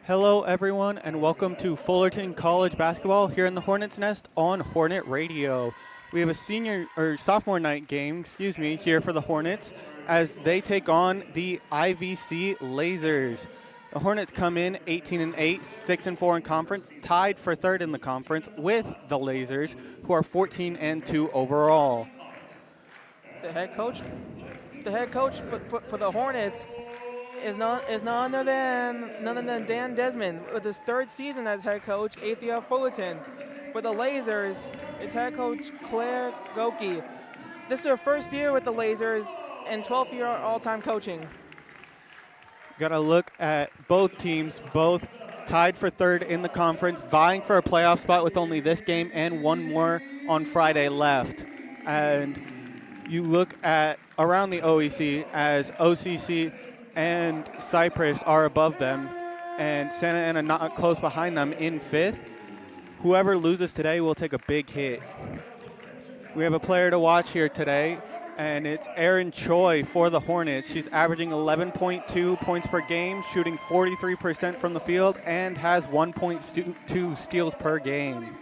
Hello, everyone, and welcome to Fullerton College basketball here in the Hornets Nest on Hornet Radio. We have a sophomore night game, here for the Hornets as they take on the IVC Lasers. The Hornets come in 18-8, 6-4 in conference, tied for third in the conference with the Lasers, who are 14-2 overall. The head coach for the Hornets is none other than Dan Desmond with his third season as head coach, 8th year at Fullerton. For the Lasers, it's head coach Claire Goki. This is her first year with the Lasers and 12th year all-time coaching. Got to look at both teams, both tied for third in the conference, vying for a playoff spot with only this game and one more on Friday left. And you look at around the OEC as OCC and Cypress are above them, and Santa Ana not close behind them in fifth. Whoever loses today will take a big hit. We have a player to watch here today, and it's Erin Choi for the Hornets. She's averaging 11.2 points per game, shooting 43% from the field, and has 1.2 steals per game.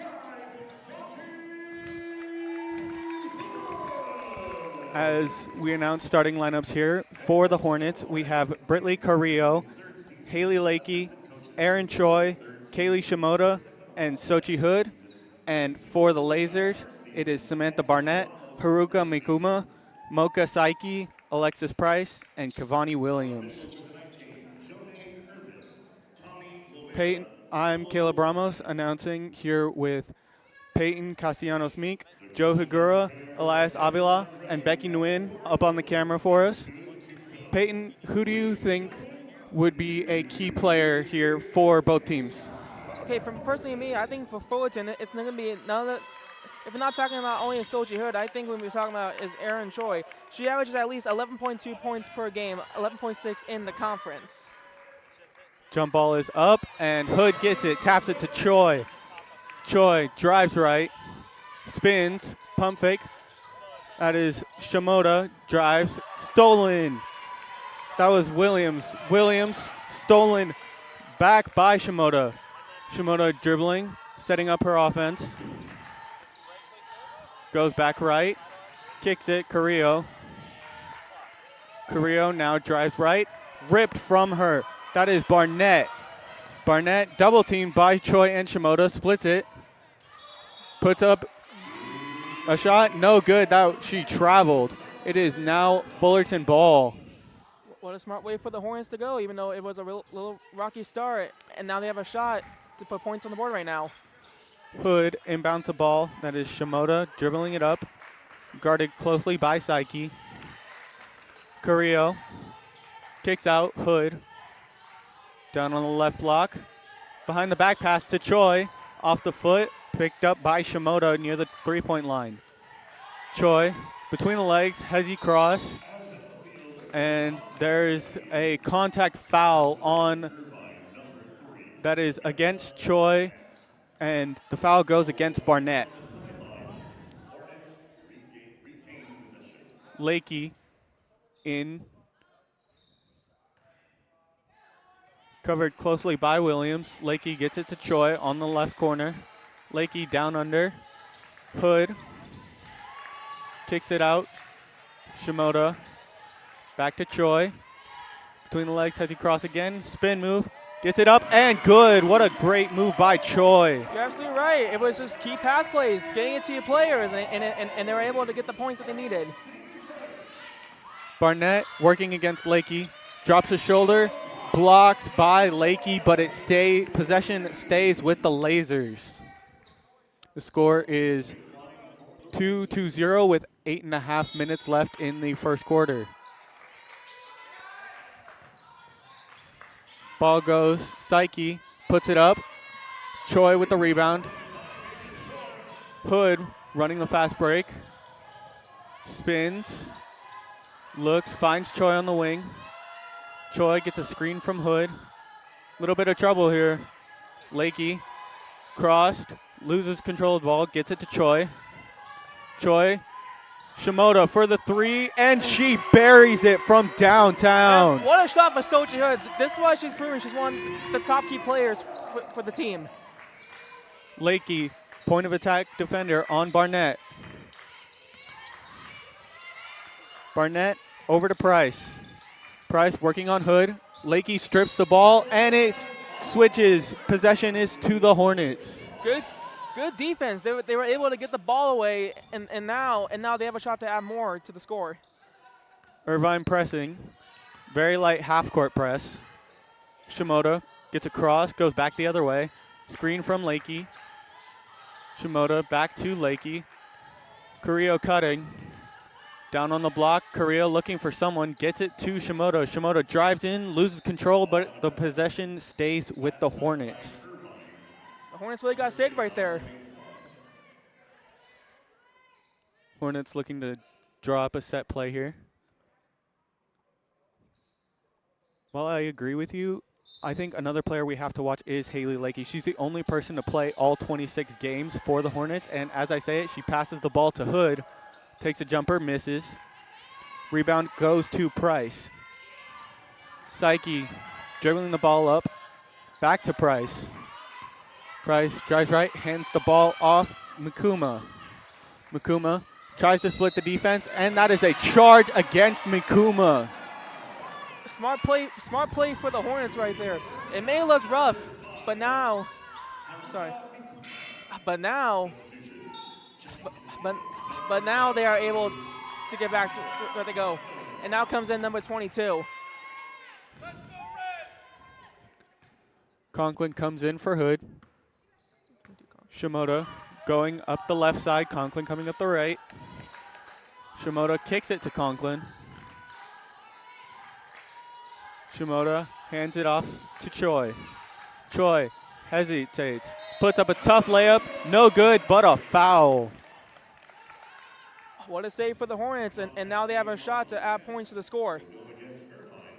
As we announce starting lineups here for the Hornets, we have Britley Carrillo, Haley Lakey, Erin Choi, Kaylee Shimoda, and Sochi Hood. And for the Lasers, it is Samantha Barnett, Haruka Mikuma, Mocha Saiki, Alexis Price, and Kavani Williams. I'm Caleb Ramos, announcing here with Peyton Castellanos-Meek, Joe Higura, Elias Avila, and Becky Nguyen up on the camera for us. Peyton, who do you think would be a key player here for both teams? Okay, from personally me, I think for Fullerton, it's going to be if we're not talking about only a Sochi Hood, I think what we're talking about is Erin Choi. She averages at least 11.2 points per game, 11.6 in the conference. Jump ball is up, and Hood gets it, taps it to Choi. Choi drives right, spins, pump fake. That is Shimoda, drives, stolen. That was Williams. Williams stolen back by Shimoda. Shimoda dribbling, setting up her offense. Goes back right, kicks it, Carrillo. Carrillo now drives right, ripped from her. That is Barnett. Barnett double teamed by Choi and Shimoda, splits it. Puts up a shot, no good. She traveled. It is now Fullerton ball. What a smart way for the Hornets to go, even though it was a little rocky start. And now they have a shot to put points on the board right now. Hood inbounds the ball. That is Shimoda dribbling it up. Guarded closely by Saiki. Carrillo kicks out. Hood down on the left block. Behind the back pass to Choi. Off the foot. Picked up by Shimoda near the three-point line. Choi between the legs, hezzy cross, and there's a contact foul on that is against Choi, and the foul goes against Barnett. Lakey in, covered closely by Williams. Lakey gets it to Choi on the left corner. Lakey down under. Hood kicks it out. Shimoda back to Choi. Between the legs, has he cross again. Spin move. Gets it up and good. What a great move by Choi. You're absolutely right. It was just key pass plays, getting it to your players, and they were able to get the points that they needed. Barnett working against Lakey. Drops his shoulder. Blocked by Lakey, but possession stays with the Lasers. The score is 2-0 with 8.5 minutes left in the first quarter. Ball goes, Saiki puts it up. Choi with the rebound. Hood running the fast break. Spins. Looks, finds Choi on the wing. Choi gets a screen from Hood. Little bit of trouble here. Lakey crossed. Loses control of the ball, gets it to Choi. Choi Shimoda for the three, and she buries it from downtown. And what a shot for Sochi Hood. This is why she's proven she's one of the top key players for the team. Lakey, point of attack defender on Barnett. Barnett over to Price. Price working on Hood. Lakey strips the ball, and it switches. Possession is to the Hornets. Good defense. They were able to get the ball away, and now they have a shot to add more to the score. Irvine pressing. Very light half-court press. Shimoda gets across, goes back the other way. Screen from Lakey. Shimoda back to Lakey. Carrillo cutting. Down on the block. Carrillo looking for someone. Gets it to Shimoda. Shimoda drives in, loses control, but the possession stays with the Hornets. The Hornets really got saved right there. Hornets looking to draw up a set play here. While I agree with you, I think another player we have to watch is Haley Lakey. She's the only person to play all 26 games for the Hornets, and as I say it, she passes the ball to Hood, takes a jumper, misses. Rebound goes to Price. Psyche dribbling the ball up, back to Price. Price drives right, hands the ball off Mikuma. Mikuma tries to split the defense, and that is a charge against Mikuma. Smart play for the Hornets right there. It may look rough, but now they are able to get back to where they go. And now comes in number 22. Conklin comes in for Hood. Shimoda going up the left side. Conklin coming up the right. Shimoda kicks it to Conklin. Shimoda hands it off to Choi. Choi hesitates. Puts up a tough layup. No good, but a foul. What a save for the Hornets, and now they have a shot to add points to the score.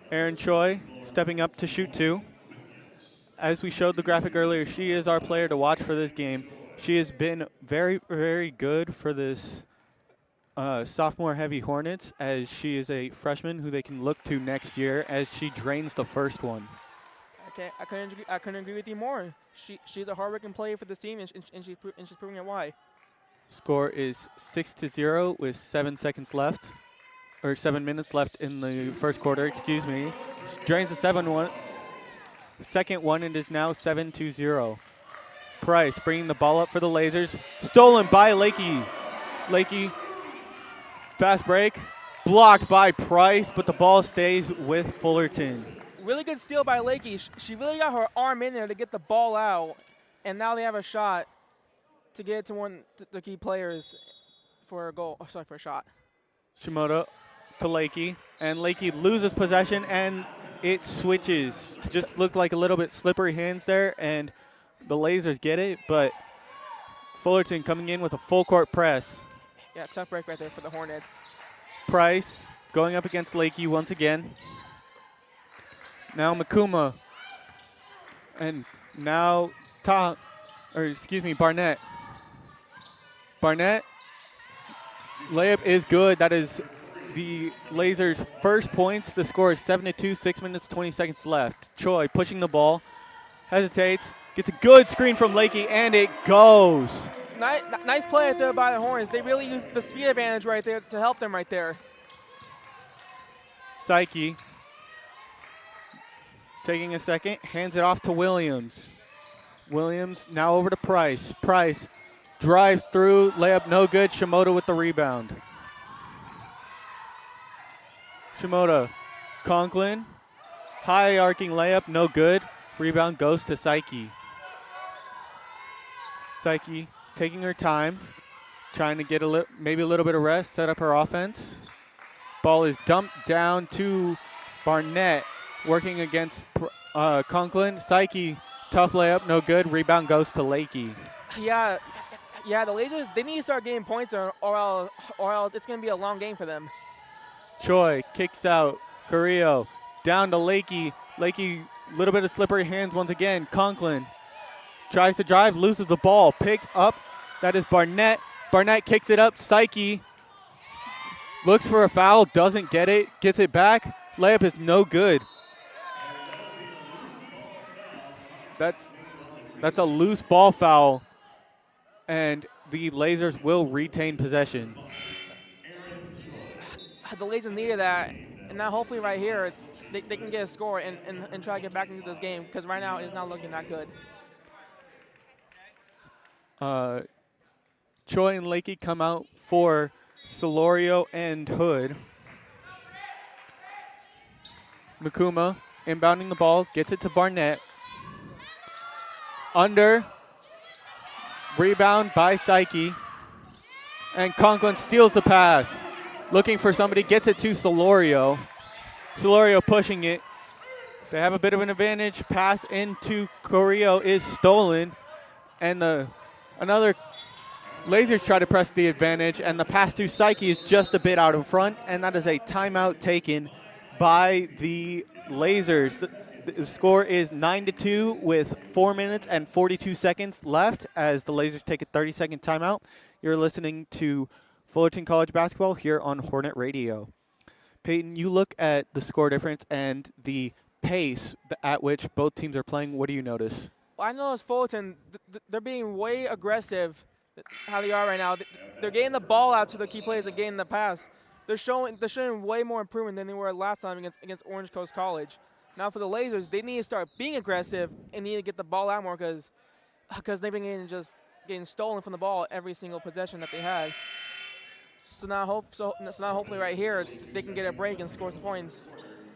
Aaron Choi stepping up to shoot two. As we showed the graphic earlier, she is our player to watch for this game. She has been very, very good for this sophomore-heavy Hornets, as she is a freshman who they can look to next year as she drains the first one. Okay, I couldn't agree with you more. She's a hard-working player for this team, and she's proving it why. Score is 6-0 with 7 seconds left, or 7 minutes left in the first quarter. Excuse me. She drains the second one. It is now 7-0. Price bringing the ball up for the Lasers. Stolen by Lakey. Lakey, fast break, blocked by Price, but the ball stays with Fullerton. Really good steal by Lakey. She really got her arm in there to get the ball out, and now they have a shot to get it to one of the key players for a goal. Oh, sorry, for a shot. Shimoda to Lakey, and Lakey loses possession, and it switches. Just looked like a little bit slippery hands there, and the Lasers get it, but Fullerton coming in with a full court press. Yeah, tough break right there for the Hornets. Price going up against Lakey once again. Now Mikuma, and now Barnett. Barnett, layup is good. That is the Lasers' first points. The score is 7-2, 6 minutes, 20 seconds left. Choi pushing the ball, hesitates, gets a good screen from Lakey, and it goes. Nice play right there by the Hornets. They really used the speed advantage right there to help them right there. Psyche taking a second, hands it off to Williams. Williams now over to Price. Price drives through, layup no good. Shimoda with the rebound. Shimoda, Conklin, high arcing layup, no good. Rebound goes to Psyche. Psyche taking her time, trying to get maybe a little bit of rest, set up her offense. Ball is dumped down to Barnett, working against Conklin. Psyche, tough layup, no good. Rebound goes to Lakey. Yeah, the Lasers, they need to start getting points or else it's going to be a long game for them. Choi kicks out. Carrillo down to Lakey. Lakey, a little bit of slippery hands once again. Conklin tries to drive, loses the ball. Picked up. That is Barnett. Barnett kicks it up. Psyche Looks for a foul, doesn't get it, gets it back. Layup is no good. That's a loose ball foul, and the Lasers will retain possession. The Lasers needed that, and now hopefully right here they can get a score and try to get back into this game, because right now it's not looking that good. Choi and Lakey come out for Solorio and Hood. Makuma inbounding the ball, gets it to Barnett. Under. Rebound by Psyche. And Conklin steals the pass. Looking for somebody, gets it to Solorio. Solorio pushing it. They have a bit of an advantage. Pass into Carrillo is stolen. And another Lasers try to press the advantage, and the pass to Psyche is just a bit out in front, and that is a timeout taken by the Lasers. The score is 9-2 with 4 minutes and 42 seconds left as the Lasers take a 30-second timeout. You're listening to Fullerton College basketball here on Hornet Radio. Peyton, you look at the score difference and the pace at which both teams are playing. What do you notice? Well, I notice Fullerton, they're being way aggressive how they are right now. They're getting the ball out to the key players and getting the pass. They're showing way more improvement than they were last time against Orange Coast College. Now for the Lasers, they need to start being aggressive and need to get the ball out more because they've been getting stolen from the ball every single possession that they had. So now hopefully right here they can get a break and score some points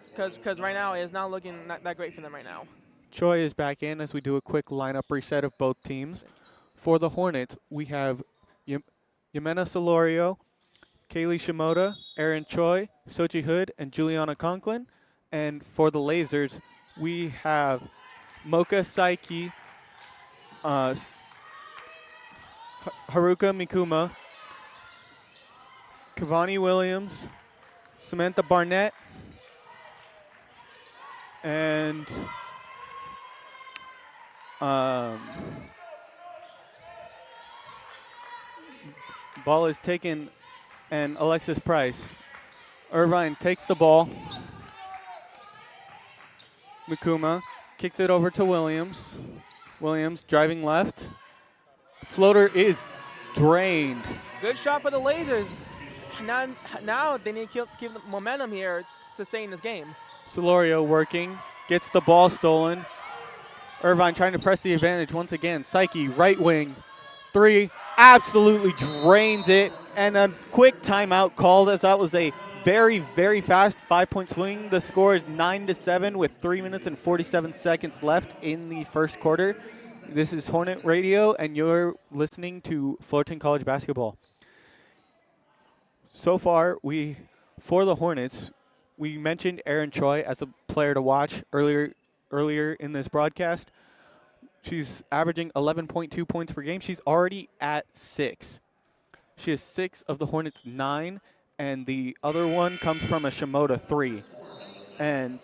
because right now it's not looking that great for them right now. Choi is back in as we do a quick lineup reset of both teams. For the Hornets, we have Yamena Solorio, Kaylee Shimoda, Aaron Choi, Sochi Hood, and Juliana Conklin. And for the Lasers, we have Mocha Saiki, Haruka Mikuma, Kavani Williams, Samantha Barnett, and ball is taken, and Alexis Price. Irvine takes the ball. Mikuma kicks it over to Williams. Williams driving left. Floater is drained. Good shot for the Lasers. Now they need to keep the momentum here to stay in this game. Solorio working, gets the ball stolen. Irvine trying to press the advantage once again. Psyche, right wing, three, absolutely drains it. And a quick timeout called as that was a very, very fast 5-point swing. The score is 9-7 with 3 minutes and 47 seconds left in the first quarter. This is Hornet Radio, and you're listening to Fullerton College basketball. So far, for the Hornets, we mentioned Aaron Choi as a player to watch earlier in this broadcast. She's averaging 11.2 points per game. She's already at 6. She has 6 of the Hornets' 9, and the other one comes from a Shimoda 3. And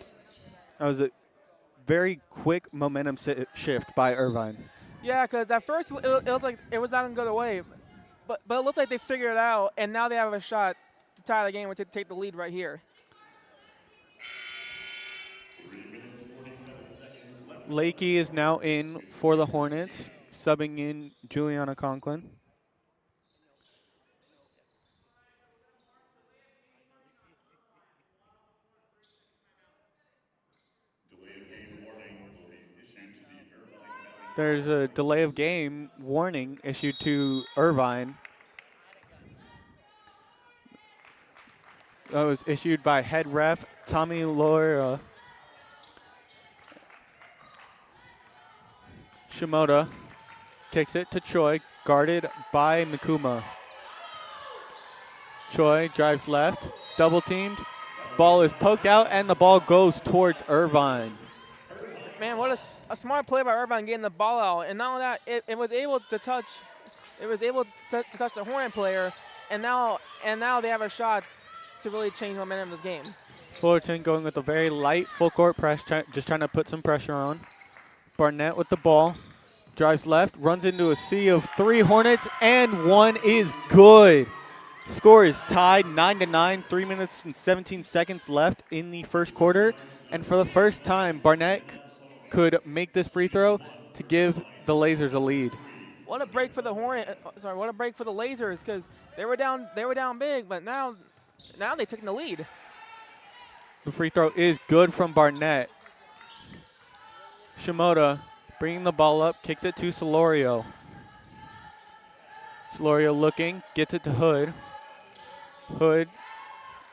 that was a very quick momentum shift by Irvine. Yeah, because at first it was like it was not going to go their way. But it looks like they figured it out, and now they have a shot to tie the game or to take the lead right here. Lakey is now in for the Hornets, subbing in Juliana Conklin. There's a delay of game warning issued to Irvine. That was issued by head ref Tommy Laura. Shimoda kicks it to Choi, guarded by Mikuma. Choi drives left, double teamed. Ball is poked out, and the ball goes towards Irvine. Man, what a smart play by Irvine getting the ball out, and not only that, it was able to touch. It was able to touch the Hornet player, and now they have a shot to really change momentum of this game. Fullerton going with a very light full court press, just trying to put some pressure on. Barnett with the ball, drives left, runs into a sea of 3 Hornets, and one is good. Score is tied 9-9, 3 minutes and 17 seconds left in the first quarter. And for the first time, Barnett could make this free throw to give the Lasers a lead. What a break for the what a break for the Lasers, because they were down big, but now they've taken the lead. The free throw is good from Barnett. Shimoda bringing the ball up, kicks it to Solorio. Solorio looking, gets it to Hood. Hood,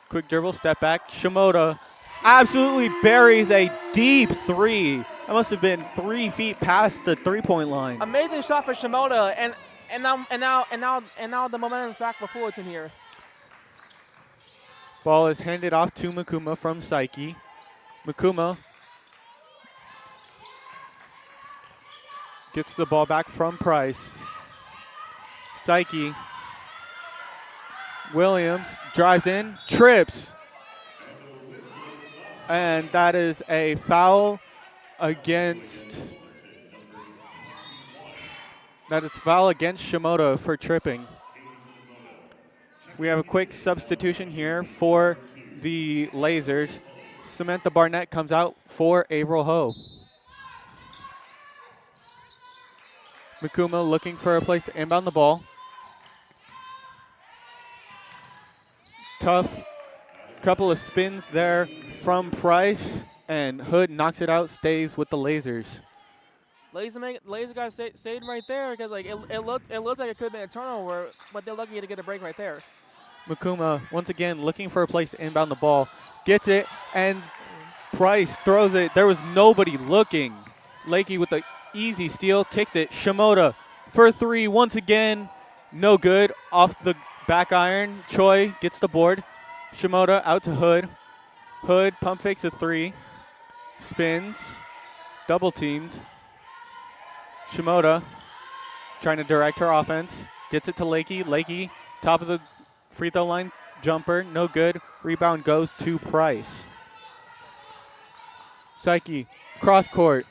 quick dribble, step back. Shimoda absolutely buries a deep three. That must have been 3 feet past the three-point line. Amazing shot for Shimoda, and now the momentum's back for Fullerton here. Ball is handed off to Makuma from Psyche. Makuma gets the ball back from Price. Psyche. Williams drives in, trips. And that is a foul against Shimoda for tripping. We have a quick substitution here for the Lasers. Samantha Barnett comes out for Averill Ho. Makuma looking for a place to inbound the ball. Tough couple of spins there from Price, and Hood knocks it out, stays with the Lasers. Laser guys stayed right there, because like it looked like it could have been a turnover, but they're lucky to get a break right there. Makuma once again looking for a place to inbound the ball, gets it, and Price throws it. There was nobody looking. Lakey with the easy steal, kicks it. Shimoda for three once again, no good. Off the back iron, Choi gets the board. Shimoda out to Hood. Hood pump fakes a three, spins, double teamed. Shimoda trying to direct her offense, gets it to Lakey. Lakey, top of the free throw line, jumper, no good. Rebound goes to Price. Psyche, cross court.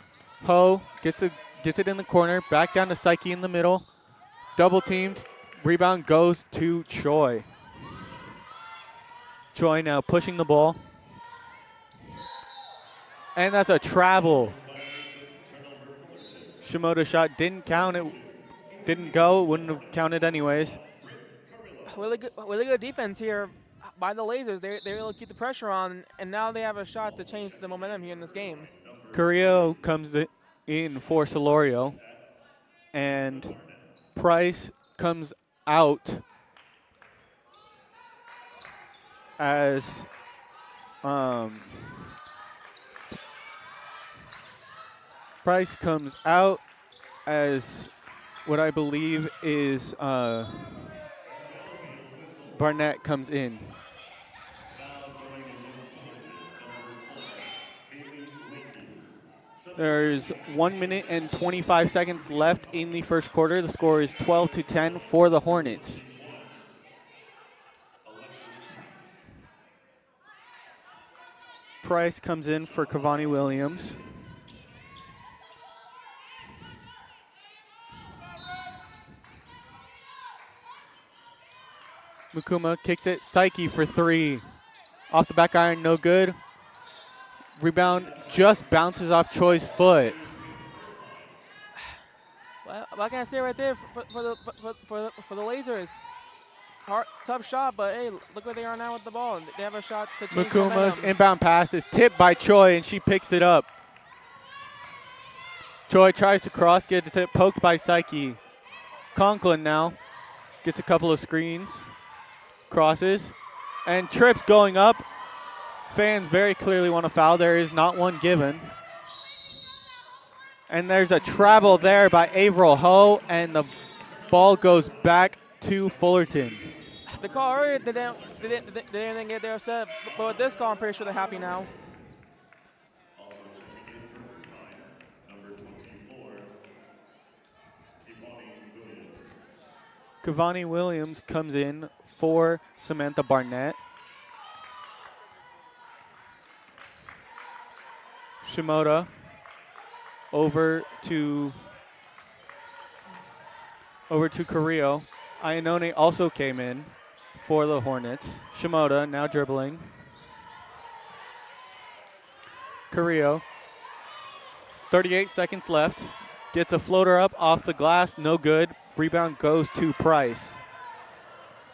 Ho gets it in the corner, back down to Psyche in the middle. Double teamed, rebound goes to Choi. Choi now pushing the ball. And that's a travel. Shimoda shot didn't count. It didn't go. Wouldn't have counted anyways. Really good defense here by the Lasers. They're able to keep the pressure on, and now they have a shot to change the momentum here in this game. Carrillo comes in for Solorio, and Price comes out as what I believe is Barnett comes in. There's 1 minute and 25 seconds left in the first quarter. The score is 12-10 for the Hornets. Price comes in for Cavani Williams. Makuma kicks it. Psyche for three. Off the back iron, no good. Rebound just bounces off Choi's foot. Well, what can I say right there for the Lasers? Tough shot, but hey, look where they are now with the ball. They have a shot to change Makuma's momentum. inbound pass is tipped by Choi, and she picks it up. Choi tries to cross, gets it poked by Psyche. Conklin now gets a couple of screens, crosses, and trips going up. Fans very clearly want a foul. There is not one given. And there's a travel there by Averill Ho, and the ball goes back to Fullerton. The call earlier, they didn't get their set, but with this call, I'm pretty sure they're happy now. Cavani Williams comes in for Samantha Barnett. Shimoda over to Carrillo. Iannone also came in for the Hornets. Shimoda now dribbling. Carrillo. 38 seconds left. Gets a floater up off the glass. No good. Rebound goes to Price.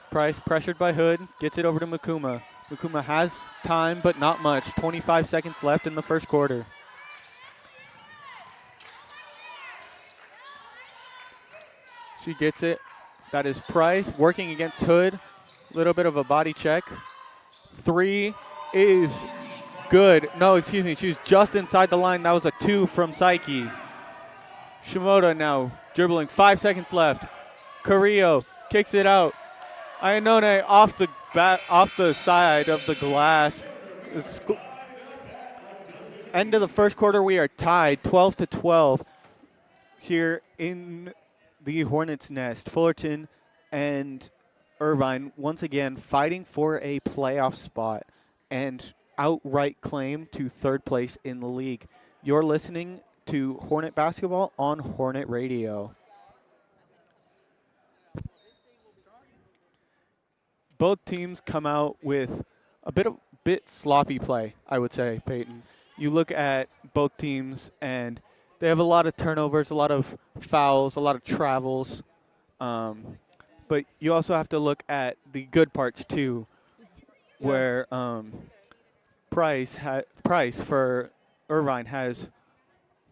Price pressured by Hood. Gets it over to Makuma. Makuma has time, but not much. 25 seconds left in the first quarter. She gets it. That is Price working against Hood. Little bit of a body check. 3 is good. No, excuse me. She was just inside the line. That was a 2 from Psyche. Shimoda now dribbling. 5 seconds left. Carrillo kicks it out. Ayanone off the side of the glass. End of the first quarter, we are tied 12-12 here in the Hornets Nest. Fullerton and Irvine once again fighting for a playoff spot and outright claim to third place in the league. You're listening to Hornet Basketball on Hornet Radio. Both teams come out with a bit sloppy play, I would say, Peyton. You look at both teams, and they have a lot of turnovers, a lot of fouls, a lot of travels. But you also have to look at the good parts, too, where Price for Irvine has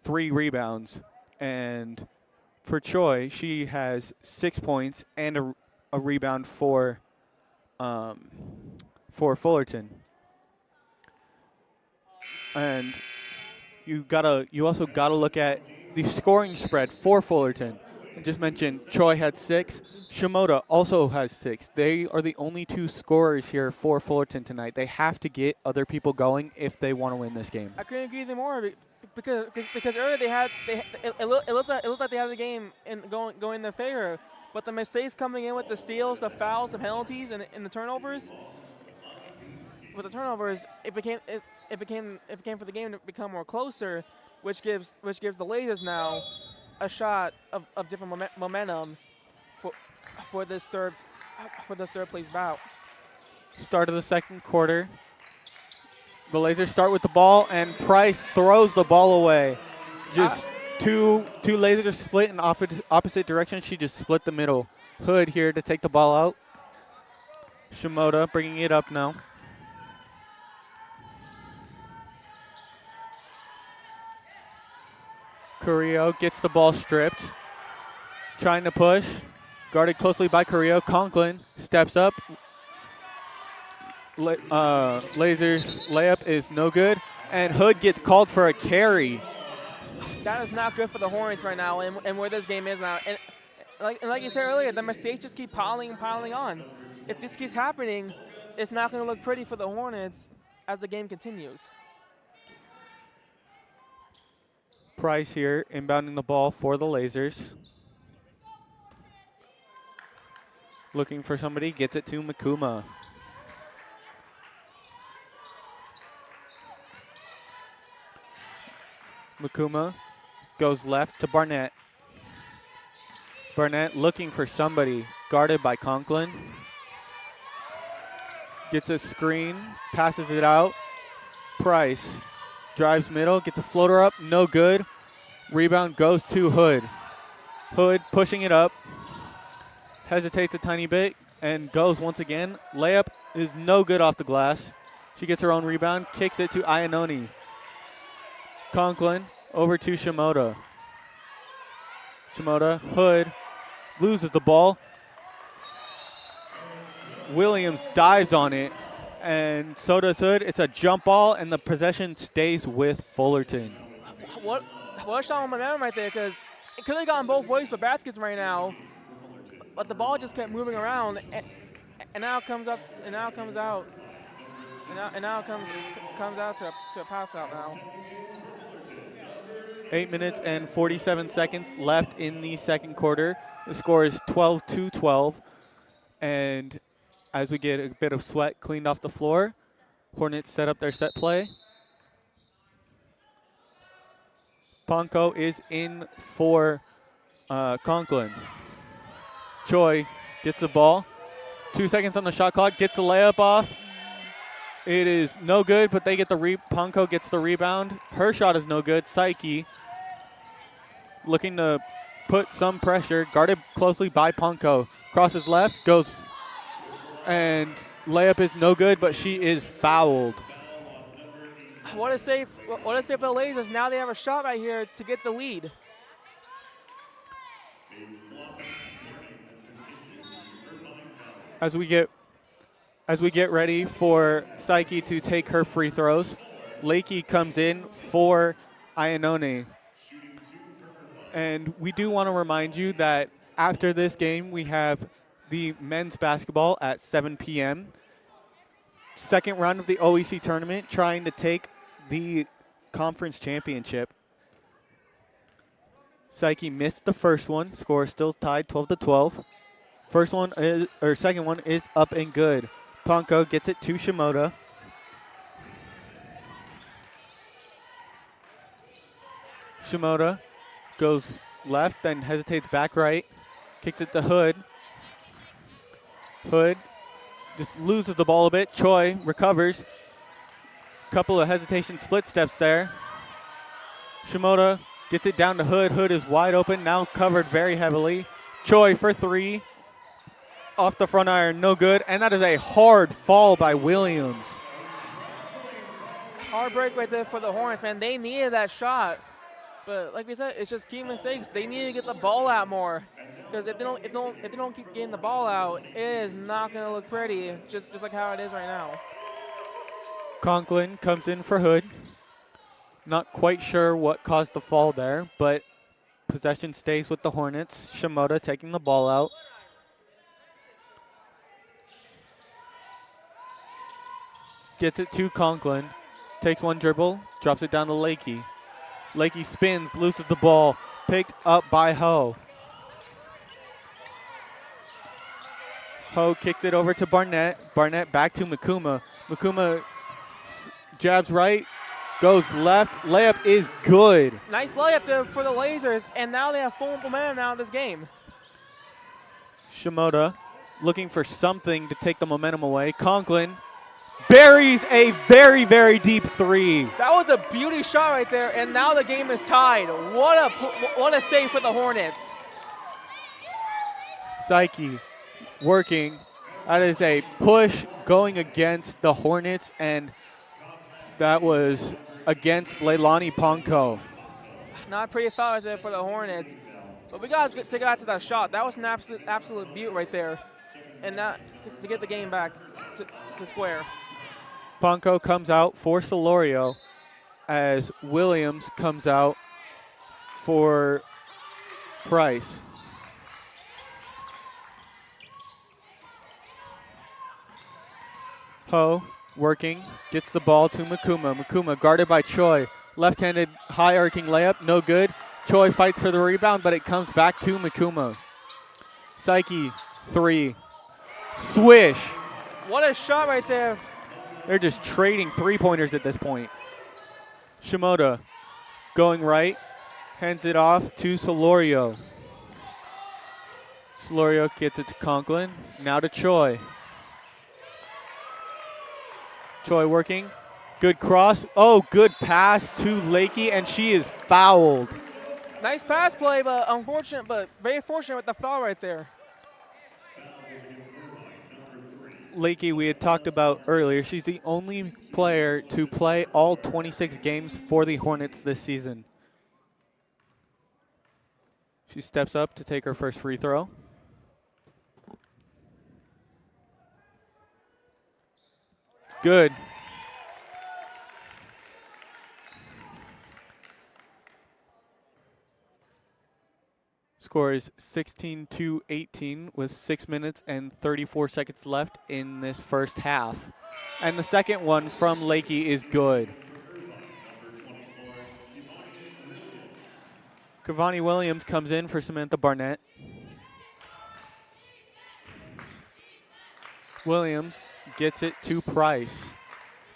3 rebounds. And for Choi, she has 6 points and a rebound for Fullerton. And you also gotta look at the scoring spread for Fullerton. I just mentioned Choi had 6. Shimoda also has 6. They are the only 2 scorers here for Fullerton tonight. They have to get other people going if they want to win this game. I couldn't agree with you more because earlier it looked like they had the game going in their favor, but the mistakes coming in with the steals, the fouls, the penalties, and the turnovers. With the turnovers, it became for the game to become more closer, which gives the Lasers now a shot of different momentum for this third place bout. Start of the second quarter. The Lasers start with the ball, and Price throws the ball away. Just two Lasers split in opposite directions. She just split the middle. Hood here to take the ball out. Shimoda bringing it up now. Carrillo gets the ball stripped. Trying to push. Guarded closely by Carrillo. Conklin steps up. Lasers layup is no good. And Hood gets called for a carry. That is not good for the Hornets right now and where this game is now. And like you said earlier, the mistakes just keep piling on. If this keeps happening, it's not going to look pretty for the Hornets as the game continues. Price here inbounding the ball for the Lasers. Looking for somebody, gets it to Makuma. Makuma goes left to Barnett. Barnett looking for somebody, guarded by Conklin. Gets a screen, passes it out. Price drives middle, gets a floater up, no good. Rebound goes to Hood. Hood pushing it up. Hesitates a tiny bit and goes once again. Layup is no good off the glass. She gets her own rebound, kicks it to Ayanone. Conklin over to Shimoda. Shimoda, Hood loses the ball. Williams dives on it, and so does Hood. It's a jump ball, and the possession stays with Fullerton. What a shot on momentum right there, because it could have gone both ways for baskets right now, but the ball just kept moving around, and now it comes up, and now it comes out, and now it comes out to a pass out now. 8 minutes and 47 seconds left in the second quarter. The score is 12-12, and as we get a bit of sweat cleaned off the floor, Hornets set up their set play. Ponko is in for Conklin. Choi gets the ball, 2 seconds on the shot clock, gets the layup off. It is no good, but they get the Punko gets the rebound. Her shot is no good. Psyche looking to put some pressure, guarded closely by Punko. Crosses left, goes, and layup is no good, but she is fouled. What a save for the Lasers. Now they have a shot right here to get the lead. As we get ready for Psyche to take her free throws, Lakey comes in for Iannone. And we do want to remind you that after this game, we have the men's basketball at 7 p.m. Second round of the OEC tournament, trying to take the conference championship. Psyche missed the first one. Score is still tied 12-12. Second one is up and good. Punko gets it to Shimoda. Shimoda goes left, then hesitates back right. Kicks it to Hood. Hood just loses the ball a bit. Choi recovers. Couple of hesitation split steps there. Shimoda gets it down to Hood. Hood is wide open, now covered very heavily. Choi for three. Off the front iron, no good. And that is a hard fall by Williams. Hard break right there for the Hornets, man. They needed that shot. But like we said, it's just key mistakes. They need to get the ball out more. Because if they don't keep getting the ball out, it is not going to look pretty, just like how it is right now. Conklin comes in for Hood. Not quite sure what caused the fall there, but possession stays with the Hornets. Shimoda taking the ball out. Gets it to Conklin. Takes one dribble, drops it down to Lakey. Lakey spins, loses the ball. Picked up by Ho. Ho kicks it over to Barnett. Barnett back to Makuma. Makuma jabs right, goes left. Layup is good. Nice layup there for the Lasers, and now they have full momentum now in this game. Shimoda looking for something to take the momentum away. Conklin buries a very, very deep three. That was a beauty shot right there, and now the game is tied. What a save for the Hornets. Psyche working. That is a push going against the Hornets, and that was against Leilani Punko. Not a pretty foul right there for the Hornets. But we got to get to that shot. That was an absolute beaut right there. And that to get the game back to square. Punko comes out for Solorio as Williams comes out for Price. Ho working, gets the ball to Makuma. Makuma guarded by Choi. Left-handed high arcing layup, no good. Choi fights for the rebound, but it comes back to Makuma. Psyche, three. Swish. What a shot right there. They're just trading three-pointers at this point. Shimoda going right, hands it off to Solorio. Solorio gets it to Conklin, now to Choi. Choi working, good cross. Oh, good pass to Lakey, and she is fouled. Nice pass play, but very fortunate with the foul right there. Lakey, we had talked about earlier, she's the only player to play all 26 games for the Hornets this season. She steps up to take her first free throw. Good. Score is 16-18 with 6 minutes and 34 seconds left in this first half. And the second one from Lakey is good. Cavani Williams comes in for Samantha Barnett. Williams gets it to Price.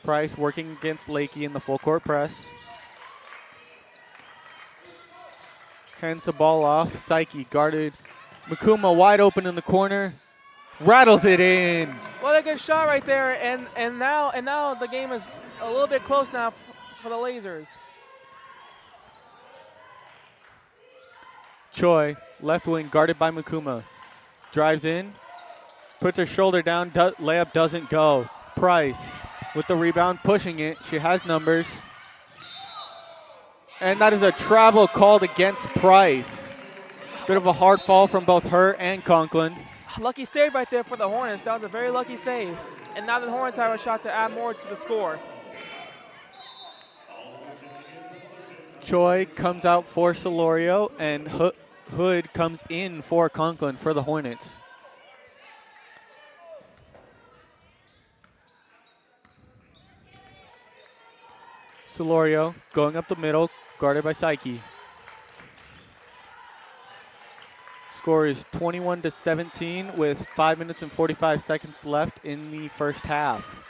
Price working against Lakey in the full court press. Hands the ball off. Psyche guarded. Makuma wide open in the corner. Rattles it in. What a good shot right there, and now the game is a little bit close now for the Lasers. Choi, left wing, guarded by Makuma. Drives in, puts her shoulder down, layup doesn't go. Price with the rebound, pushing it. She has numbers. And that is a travel called against Price. Bit of a hard fall from both her and Conklin. Lucky save right there for the Hornets. That was a very lucky save. And now the Hornets have a shot to add more to the score. Choi comes out for Solorio, and Hood comes in for Conklin for the Hornets. Solorio going up the middle, guarded by Psyche. Score is 21-17 with 5 minutes and 45 seconds left in the first half.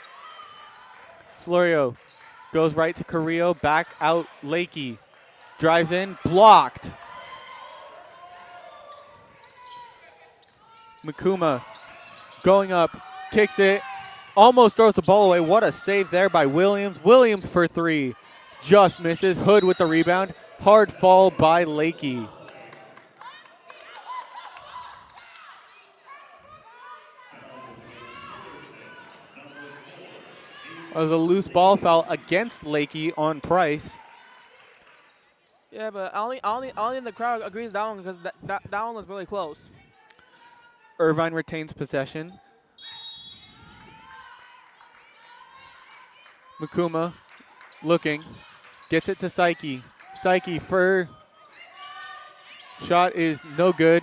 Solorio goes right to Carrillo, back out Lakey. Drives in, blocked. Makuma going up, kicks it, almost throws the ball away. What a save there by Williams. Williams for three, just misses. Hood with the rebound. Hard fall by Lakey. It was a loose ball foul against Lakey on Price. Yeah, but only in the crowd agrees that one because that one was really close. Irvine retains possession. Makuma looking, gets it to Psyche. Psyche for shot is no good.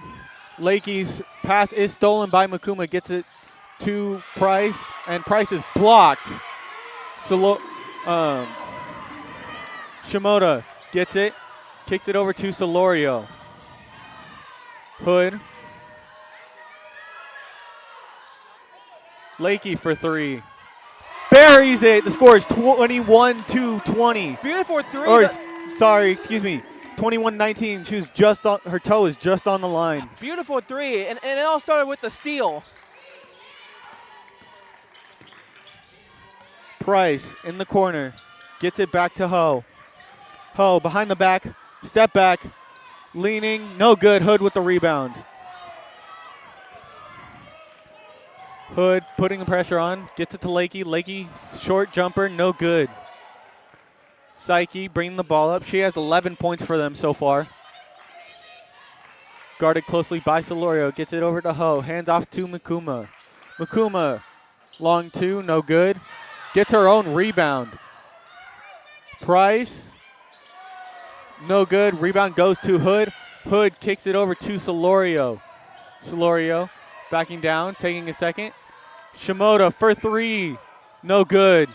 Lakey's pass is stolen by Makuma, gets it to Price, and Price is blocked. Shimoda gets it, kicks it over to Solorio. Hood. Lakey for three. Buries it. The score is 21-20. Beautiful three. Or, sorry, excuse me. 21-19. She was just on, her toe is just on the line. Beautiful three, and it all started with the steal. Price in the corner. Gets it back to Ho. Ho behind the back. Step back. Leaning. No good. Hood with the rebound. Hood putting the pressure on. Gets it to Lakey. Lakey, short jumper. No good. Psyche bringing the ball up. She has 11 points for them so far. Guarded closely by Solorio. Gets it over to Ho. Hands off to Makuma. Makuma, long two. No good. Gets her own rebound. Price. No good. Rebound goes to Hood. Hood kicks it over to Solorio. Solorio backing down, taking a second. Shimoda for three. No good.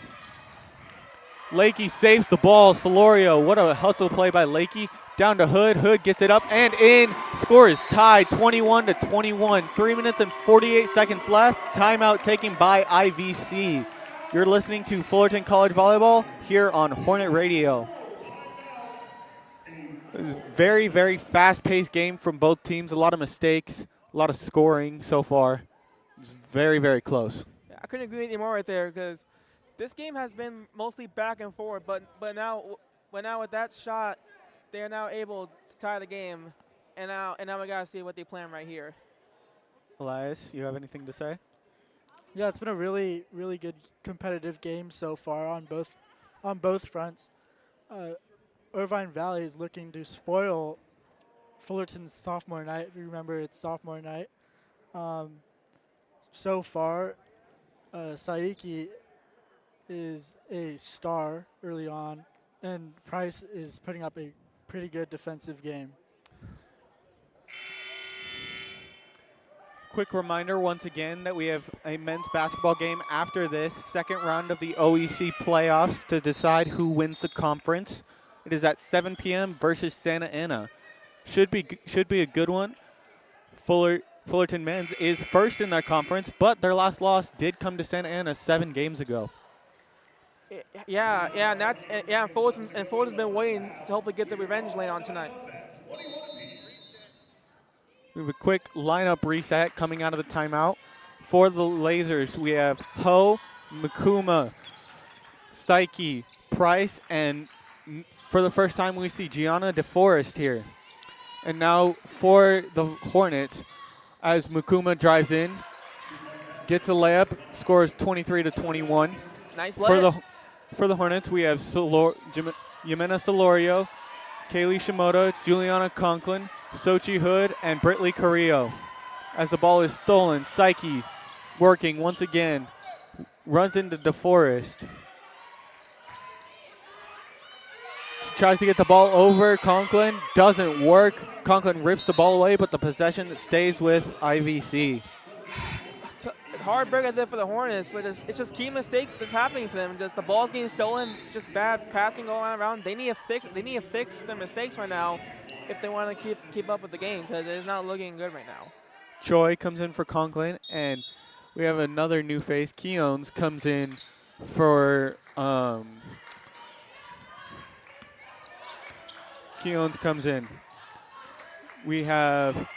Lakey saves the ball. Solorio, what a hustle play by Lakey. Down to Hood. Hood gets it up and in. Score is tied 21-21. 3 minutes and 48 seconds left. Timeout taken by IVC. You're listening to Fullerton College Volleyball here on Hornet Radio. It was a very, very fast-paced game from both teams. A lot of mistakes, a lot of scoring so far. It's very, very close. Yeah, I couldn't agree anymore right there because this game has been mostly back and forth, but now with that shot, they are now able to tie the game, and now we gotta see what they plan right here. Elias, you have anything to say? Yeah, it's been a really, really good competitive game so far on both fronts. Irvine Valley is looking to spoil Fullerton's sophomore night. If you remember, it's sophomore night. So far, Saiki is a star early on, and Price is putting up a pretty good defensive game. Quick reminder once again that we have a men's basketball game after this second round of the OEC playoffs to decide who wins the conference. It is at 7 p.m. versus Santa Ana. Should be a good one. Fullerton men's is first in their conference, but their last loss did come to Santa Ana 7 games ago. Yeah, and Fullerton's been waiting to hopefully get the revenge lane on tonight. We have a quick lineup reset coming out of the timeout. For the Lasers, we have Ho, Makuma, Psyche, Price, and for the first time we see Gianna DeForest here. And now for the Hornets, as Makuma drives in, gets a layup, scores 23-21. Nice layup. For the Hornets, we have Yamena Solorio, Kaylee Shimoda, Juliana Conklin, Sochi Hood, and Britley Carrillo. As the ball is stolen, Psyche working once again, runs into DeForest. She tries to get the ball over Conklin, doesn't work. Conklin rips the ball away, but the possession stays with IVC. Hard break out there for the Hornets, but it's just key mistakes that's happening for them. Just the ball's getting stolen, just bad passing going around. They need to fix their mistakes right now if they want to keep up with the game, because it's not looking good right now. Choi comes in for Conklin, and we have another new face. Keones comes in for Keones comes in. We have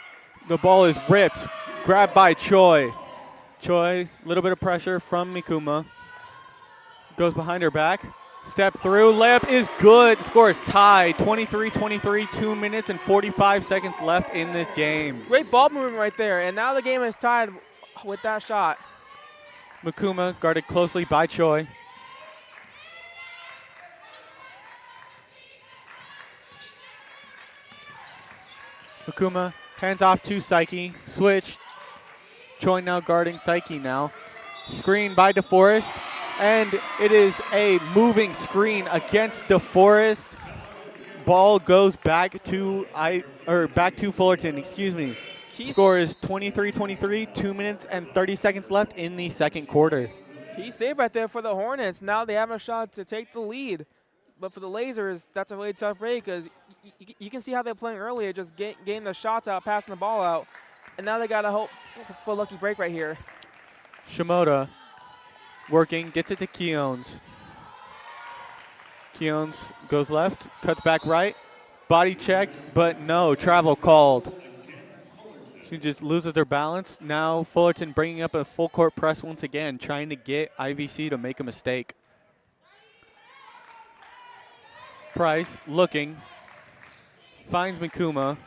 the ball is ripped, grabbed by Choi. Choi, a little bit of pressure from Mikuma. Goes behind her back. Step through. Layup is good. Score is tied. 23-23. 2 minutes and 45 seconds left in this game. Great ball movement right there. And now the game is tied with that shot. Mikuma guarded closely by Choi. Makuma hands off to Psyche. Switch. Choi now guarding Psyche now. Screen by DeForest. And it is a moving screen against DeForest. Ball goes back to Fullerton, excuse me. Score is 23-23, 2 minutes and 30 seconds left in the second quarter. Key save right there for the Hornets. Now they have a shot to take the lead. But for the Lasers, that's a really tough break, because you can see how they're playing earlier, just getting the shots out, passing the ball out. And now they got to hope for a lucky break right here. Shimoda working, gets it to Keones. Keones goes left, cuts back right. Body checked, but no, travel called. She just loses her balance. Now Fullerton bringing up a full court press once again, trying to get IVC to make a mistake. Price looking, finds Mikuma.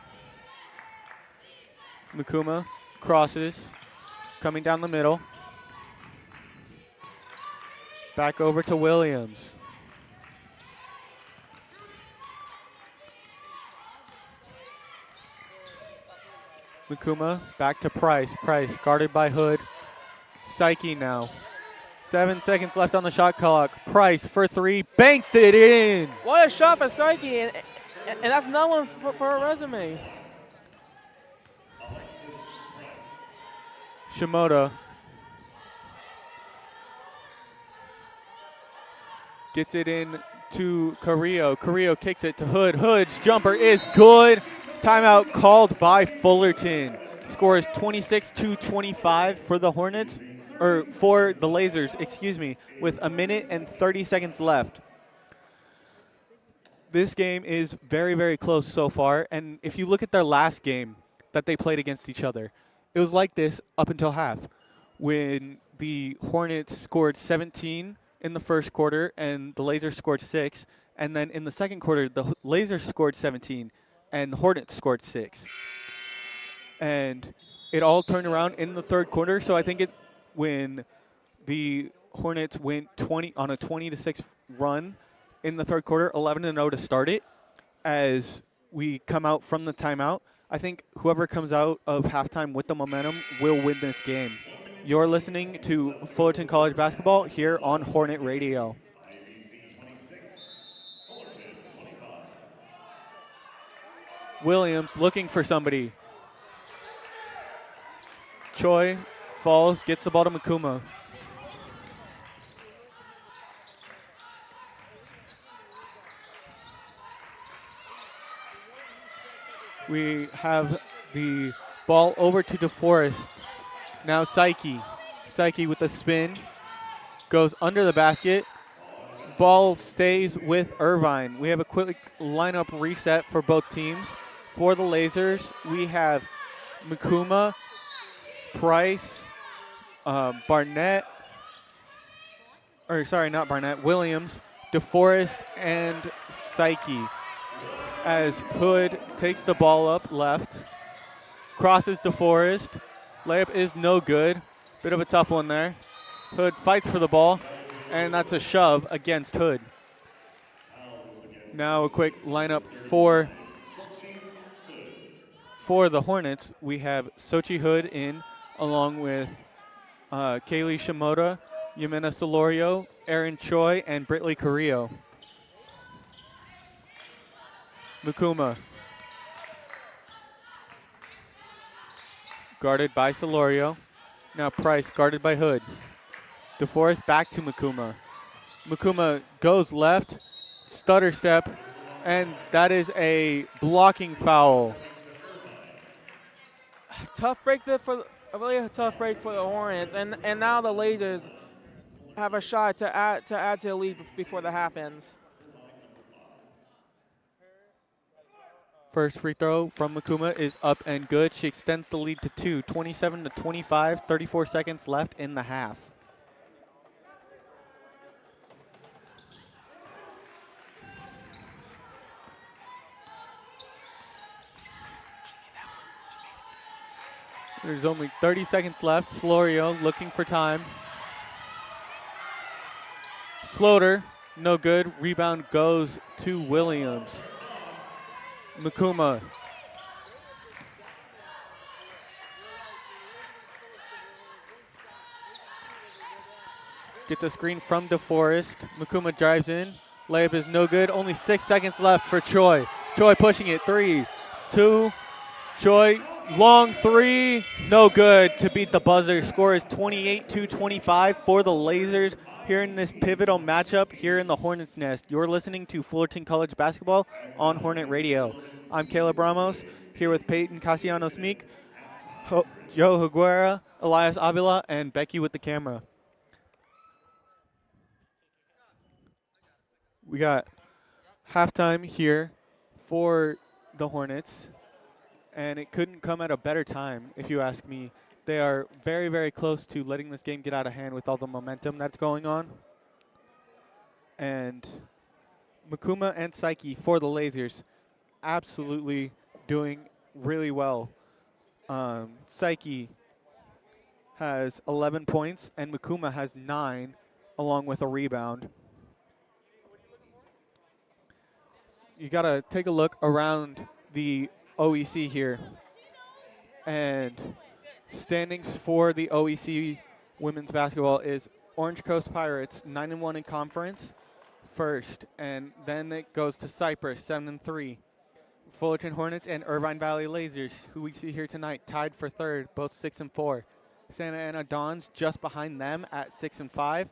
Mikuma crosses, coming down the middle. Back over to Williams. Mikuma back to Price. Price guarded by Hood. Psyche now. 7 seconds left on the shot clock. Price for three, banks it in. What a shot for Psyche, and that's not one for her resume. Shimoda gets it in to Carrillo. Carrillo kicks it to Hood. Hood's jumper is good. Timeout called by Fullerton. Score is 26-25 for the Hornets, or for the Lasers, excuse me, with a minute and 30 seconds left. This game is very, very close so far, and if you look at their last game that they played against each other, it was like this up until half, when the Hornets scored 17 in the first quarter and the Lasers scored 6, and then in the second quarter, the Lasers scored 17 and the Hornets scored 6. And it all turned around in the third quarter, so I think when the Hornets went on a 20-6 run in the third quarter, 11-0 to start it, as we come out from the timeout, I think whoever comes out of halftime with the momentum will win this game. You're listening to Fullerton College Basketball here on Hornet Radio. Williams looking for somebody. Choi falls, gets the ball to Makuma. We have the ball over to DeForest. Now Psyche. Psyche with the spin. Goes under the basket. Ball stays with Irvine. We have a quick lineup reset for both teams. For the Lasers, we have Makuma, Price, Barnett, or sorry, not Barnett, Williams, DeForest, and Psyche. As Hood takes the ball up left, crosses DeForest. Layup is no good. Bit of a tough one there. Hood fights for the ball, and that's a shove against Hood. Now a quick lineup for the Hornets. We have Sochi Hood in, along with Kaylee Shimoda, Yamina Solorio, Erin Choi, and Britley Carrillo. Mukuma. Guarded by Solorio. Now Price guarded by Hood. DeForest back to Mukuma. Mukuma goes left, stutter step, and that is a blocking foul. A really tough break for the Hornets, and now the Lasers have a shot to add to the lead before the half ends. First free throw from Mukuma is up and good. She extends the lead to 2, 27-25, 34 seconds left in the half. There's only 30 seconds left. Solorio looking for time. Floater, no good. Rebound goes to Williams. Mukuma. Gets a screen from DeForest. Mukuma drives in. Layup is no good. Only 6 seconds left for Choi. Choi pushing it. 3, 2. Choi, long three. No good to beat the buzzer. Score is 28-25 for the Lasers here in this pivotal matchup here in the Hornets Nest. You're listening to Fullerton College Basketball on Hornet Radio. I'm Caleb Ramos here with Peyton Castellanos-Meek, Joe Higuera, Elias Avila, and Becky with the camera. We got halftime here for the Hornets, and it couldn't come at a better time, if you ask me. They are very, very close to letting this game get out of hand with all the momentum that's going on. And Mukuma and Psyche for the Lasers absolutely doing really well. Psyche has 11 points, and Mukuma has 9, along with a rebound. You got to take a look around the OEC here. And standings for the OEC women's basketball is Orange Coast Pirates, 9-1 in conference, first. And then it goes to Cyprus, 7-3. Fullerton Hornets and Irvine Valley Lasers, who we see here tonight, tied for third, both 6-4. Santa Ana Dons just behind them at 6-5.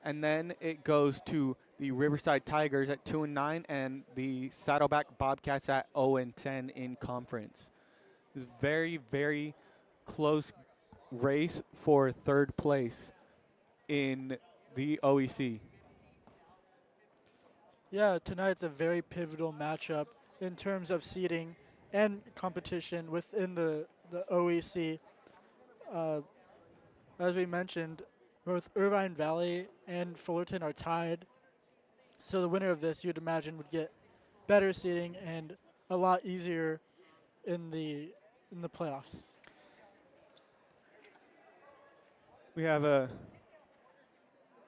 And then it goes to the Riverside Tigers at 2-9 and the Saddleback Bobcats at 0-10 in conference. It's very, very close race for third place in the OEC. Yeah, tonight's a very pivotal matchup in terms of seeding and competition within the OEC. As we mentioned, both Irvine Valley and Fullerton are tied. So the winner of this, you'd imagine, would get better seeding and a lot easier in the playoffs.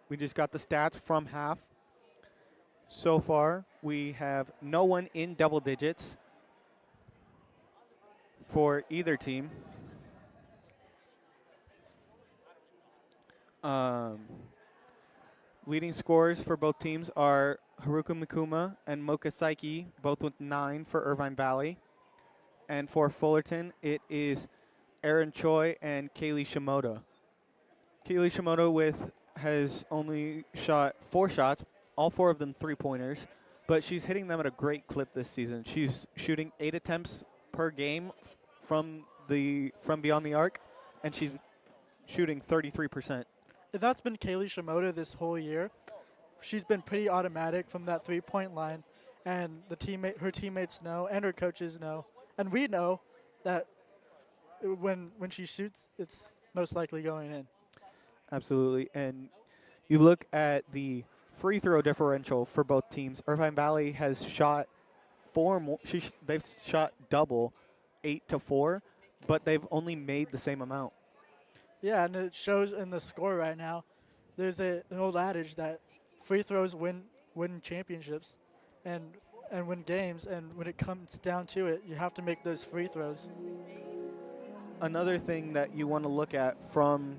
We just got the stats from half. So far, we have no one in double digits for either team. Leading scorers for both teams are Haruka Mikuma and Mocha Saiki, both with 9 for Irvine Valley. And for Fullerton, it is Erin Choi and Kaylee Shimoda. Kaylee Shimoda has only shot 4 shots, all 4 of them three-pointers, but she's hitting them at a great clip this season. She's shooting 8 attempts per game from beyond the arc, and she's shooting 33%. That's been Kaylee Shimoda this whole year. She's been pretty automatic from that three-point line, and her teammates know, and her coaches know, and we know that when she shoots, it's most likely going in. Absolutely. And you look at the free throw differential for both teams. Irvine Valley has shot four more. They've shot double, 8-4, but they've only made the same amount. Yeah, and it shows in the score right now. There's an old adage that free throws win championships, and win games. And when it comes down to it, you have to make those free throws. Another thing that you want to look at from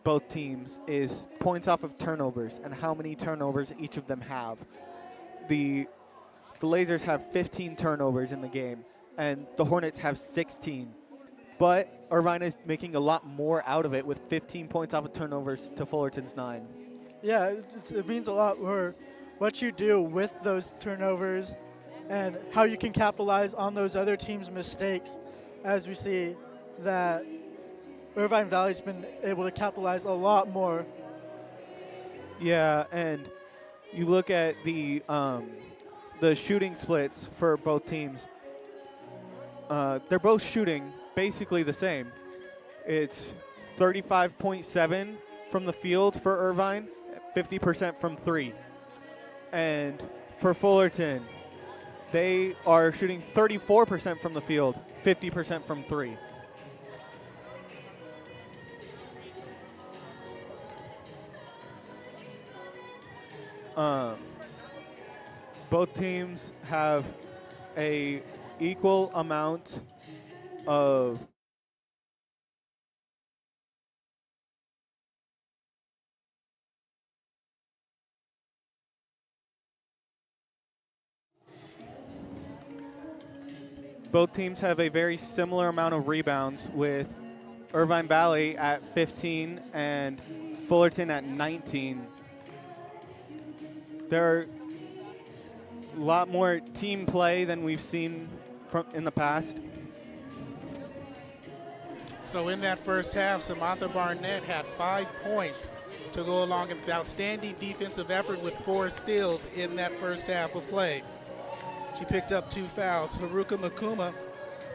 both teams is points off of turnovers and how many turnovers each of them have. The Lasers have 15 turnovers in the game, and the Hornets have 16. But Irvine is making a lot more out of it with 15 points off of turnovers to Fullerton's 9. Yeah, it means a lot more what you do with those turnovers and how you can capitalize on those other teams' mistakes, as we see that Irvine Valley's been able to capitalize a lot more. Yeah, and you look at the shooting splits for both teams. They're both shooting basically the same. It's 35.7 from the field for Irvine, 50% from 3. And for Fullerton, they are shooting 34% from the field, 50% from 3. Both teams have a equal amount of both teams have a very similar amount of rebounds, with Irvine Valley at 15 and Fullerton at 19. There are a lot more team play than we've seen in the past. So in that first half, Samantha Barnett had 5 points to go along with outstanding defensive effort with 4 steals in that first half of play. She picked up 2 fouls. Haruka Makuma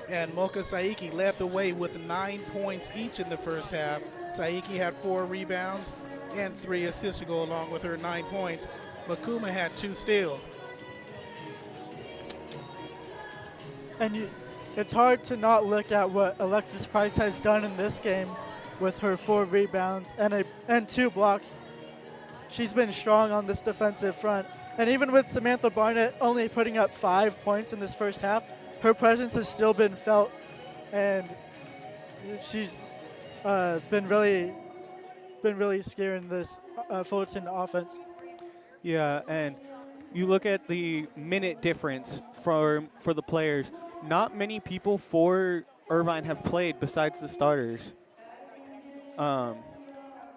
and Mocha Saiki led the way with 9 points each in the first half. Saiki had 4 rebounds and 3 assists to go along with her 9 points. Makuma had 2 steals. And it's hard to not look at what Alexis Price has done in this game with her 4 rebounds and 2 blocks. She's been strong on this defensive front. And even with Samantha Barnett only putting up 5 points in this first half, her presence has still been felt, and she's been really scaring this Fullerton offense. Yeah, and you look at the minute difference for the players. Not many people for Irvine have played besides the starters.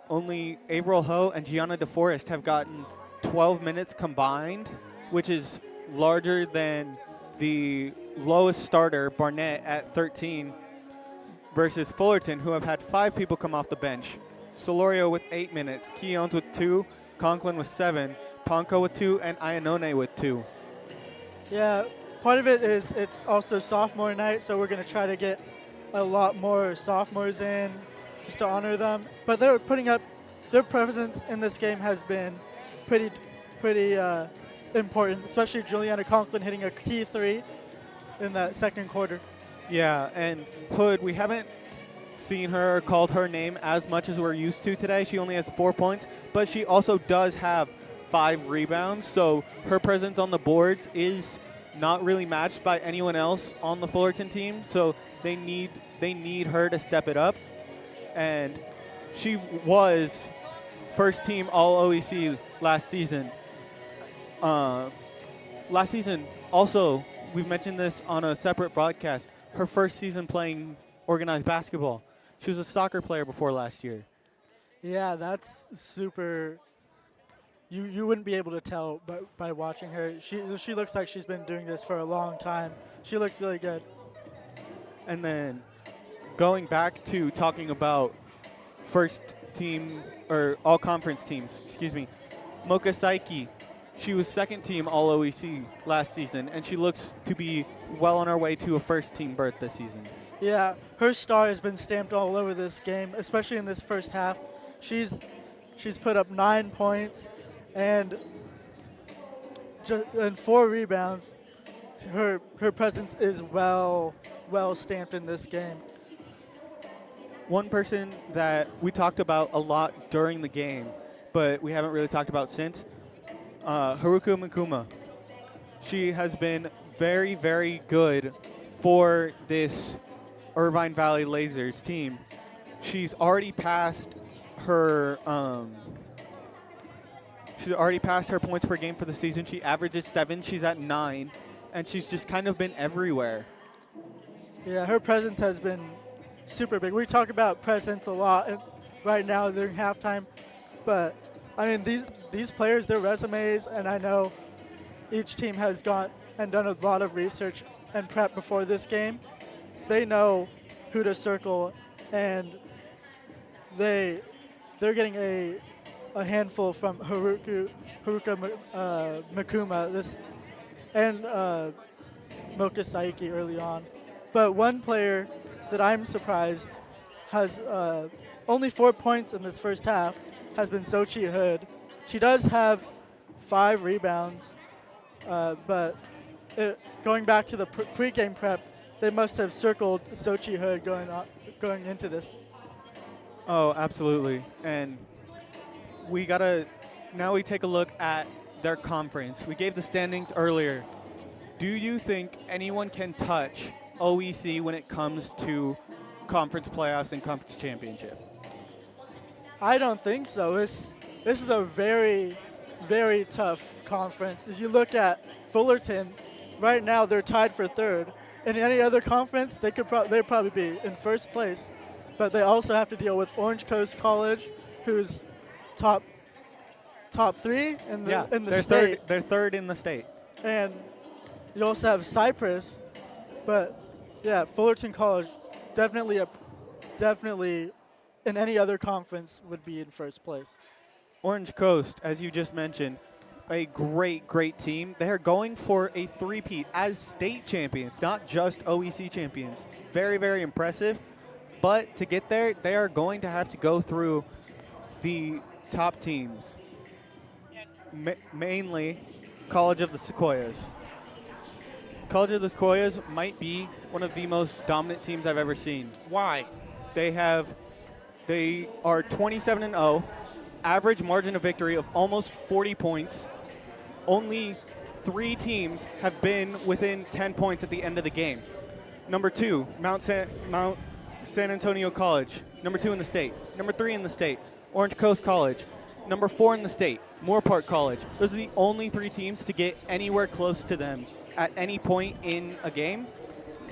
Only Averill Ho and Gianna DeForest have gotten 12 minutes combined, which is larger than the lowest starter, Barnett, at 13, versus Fullerton, who have had 5 people come off the bench. Solorio with 8 minutes, Keones with 2, Conklin with 7, Ponko with 2, and Iannone with 2. Yeah, part of it is it's also sophomore night, so we're going to try to get a lot more sophomores in just to honor them. But they're putting up, their presence in this game has been pretty important, especially Juliana Conklin hitting a key 3 in that second quarter. Yeah, and Hood, we haven't seen her or called her name as much as we're used to today. She only has 4 points, but she also does have 5 rebounds, so her presence on the boards is not really matched by anyone else on the Fullerton team, so they need her to step it up. And she was first team All OEC last season. Last season, also, we've mentioned this on a separate broadcast, her first season playing organized basketball. She was a soccer player before last year. Yeah, that's super. You wouldn't be able to tell by watching her. She looks like she's been doing this for a long time. She looked really good. And then going back to talking about first team or all conference teams, Mocha Saiki, she was second team All OEC last season, and she looks to be well on our way to a first-team berth this season. Yeah, her star has been stamped all over this game, especially in this first half. She's put up 9 points and 4 rebounds. Her presence is well stamped in this game. One person that we talked about a lot during the game, but we haven't really talked about since, Haruka Mikuma. She has been very, very good for this Irvine Valley Lasers team. She's already passed her points per game for the season. She averages 7. She's at 9, and she's just kind of been everywhere. Yeah, her presence has been super big. We talk about presence a lot right now during halftime, but I mean these players, their resumes, and I know each team has gone and done a lot of research and prep before this game. So they know who to circle, and they're getting a handful from Haruka Mikuma and Mocha Saiki early on. But one player that I'm surprised has only 4 points in this first half has been Sochi Hood. She does have 5 rebounds, but going back to the pregame prep, they must have circled Sochi Hood going into this. Oh, absolutely. And now we take a look at their conference. We gave the standings earlier. Do you think anyone can touch OEC when it comes to conference playoffs and conference championship? I don't think so. This is a very, very tough conference. If you look at Fullerton, right now they're tied for 3rd. In any other conference, they'd probably be in 1st place. But they also have to deal with Orange Coast College, who's top 3 in the state. They're 3rd in the state. And you also have Cypress, but yeah, Fullerton College definitely in any other conference would be in 1st place. Orange Coast, as you just mentioned, a great, great team. They are going for a three-peat as state champions, not just OEC champions. Very, very impressive. But to get there, they are going to have to go through the top teams, mainly College of the Sequoias. College of the Sequoias might be one of the most dominant teams I've ever seen. Why? They are 27-0, average margin of victory of almost 40 points. Only 3 teams have been within 10 points at the end of the game. Number 2, Mount San Antonio College, number 2 in the state. Number 3 in the state, Orange Coast College. Number 4 in the state, Moorpark College. Those are the only 3 teams to get anywhere close to them at any point in a game.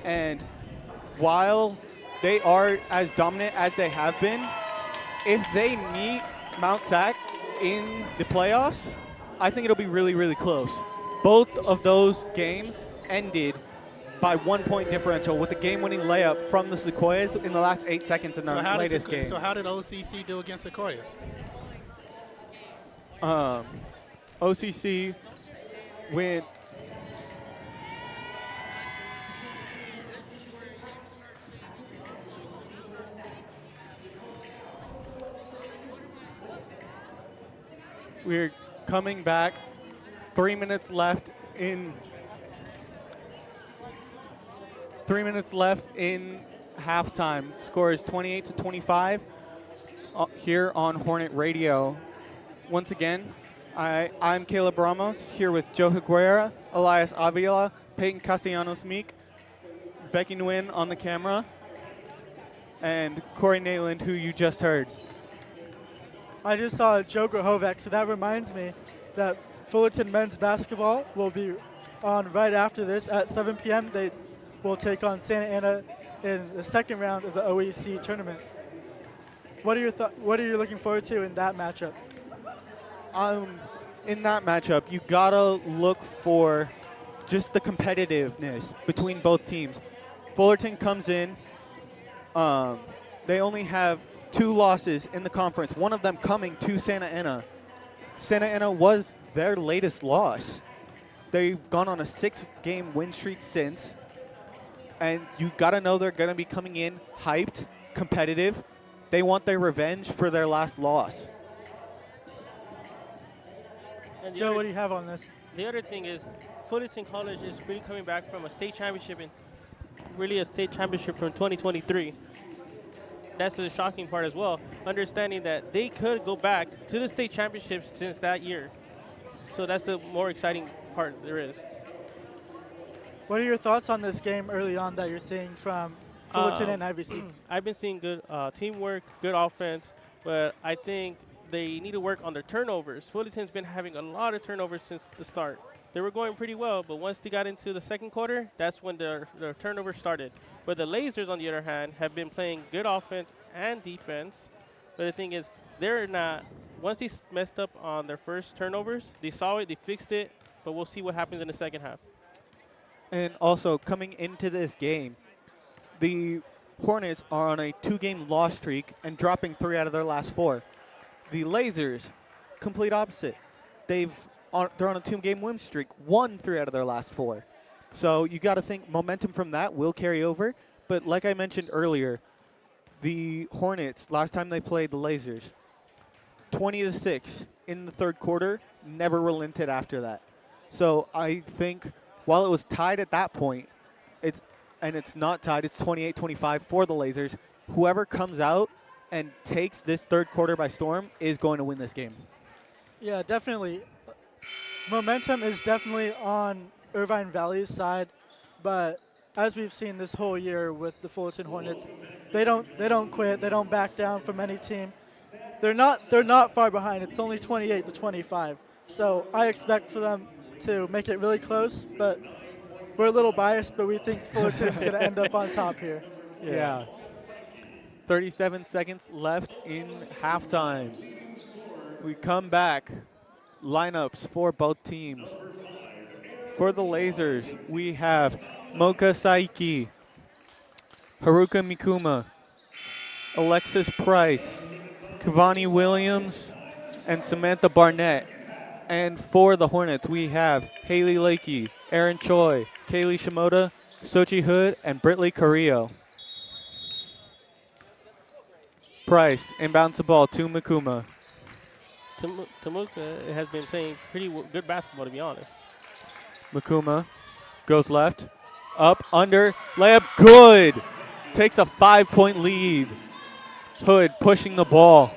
And while they are as dominant as they have been, if they meet Mount Sac in the playoffs, I think it'll be really, really close. Both of those games ended by 1 point differential with a game-winning layup from the Sequoias in the last 8 seconds in the latest game. So how did OCC do against Sequoias? OCC went we're coming back. 3 minutes left in halftime. Score is 28-25 here on Hornet Radio. Once again, I'm Caleb Ramos here with Joe Higuera, Elias Avila, Peyton Castellanos-Meek, Becky Nguyen on the camera, and Corey Nayland, who you just heard. I just saw Joe Grahovec, so that reminds me that Fullerton men's basketball will be on right after this at 7 p.m. They will take on Santa Ana in the second round of the OEC tournament. What are you looking forward to in that matchup? In that matchup, you gotta look for just the competitiveness between both teams. Fullerton comes in. They only have 2 losses in the conference, one of them coming to Santa Ana. Santa Ana was their latest loss. They've gone on a 6-game win streak since. And you got to know they're going to be coming in hyped, competitive. They want their revenge for their last loss. And Joe, what do you have on this? the other thing is, Fullerton College is really coming back from a state championship, and really a state championship from 2023. That's the shocking part as well, understanding that they could go back to the state championships since that year. So that's the more exciting part there is. What are your thoughts on this game early on that you're seeing from Fullerton and IVC? I've been seeing good teamwork, good offense, but I think they need to work on their turnovers. Fullerton's been having a lot of turnovers since the start. They were going pretty well, but once they got into the second quarter, that's when their turnover started. But the Lasers, on the other hand, have been playing good offense and defense. But the thing is, they're not, once they messed up on their first turnovers, they saw it, they fixed it, but we'll see what happens in the second half. And also, coming into this game, the Hornets are on a 2-game loss streak and dropping 3 out of their last 4. The Lasers, complete opposite. They're on a 2-game win streak, won 3 out of their last 4. So you got to think momentum from that will carry over. But like I mentioned earlier, the Hornets, last time they played the Lasers, 20-6 in the third quarter, never relented after that. So I think while it was tied at that point, it's not tied, it's 28-25 for the Lasers. Whoever comes out and takes this third quarter by storm is going to win this game. Yeah, definitely. Momentum is definitely on Irvine Valley's side, but as we've seen this whole year with the Fullerton Hornets, they don't quit, they don't back down from any team. They're not far behind. It's only 28-25. So I expect for them to make it really close, but we're a little biased, but we think Fullerton's going to end up on top here. Yeah. 37 seconds left in halftime. We come back. Lineups for both teams. For the Lasers, we have Mocha Saiki, Haruka Mikuma, Alexis Price, Kavani Williams, and Samantha Barnett. And for the Hornets, we have Haley Lakey, Aaron Choi, Kaylee Shimoda, Sochi Hood, and Britley Carrillo. Price inbounds the ball to Mikuma. Tamuka has been playing pretty good basketball, to be honest. Mikuma goes left, up, under, layup, good. Takes a 5-point lead. Hood pushing the ball.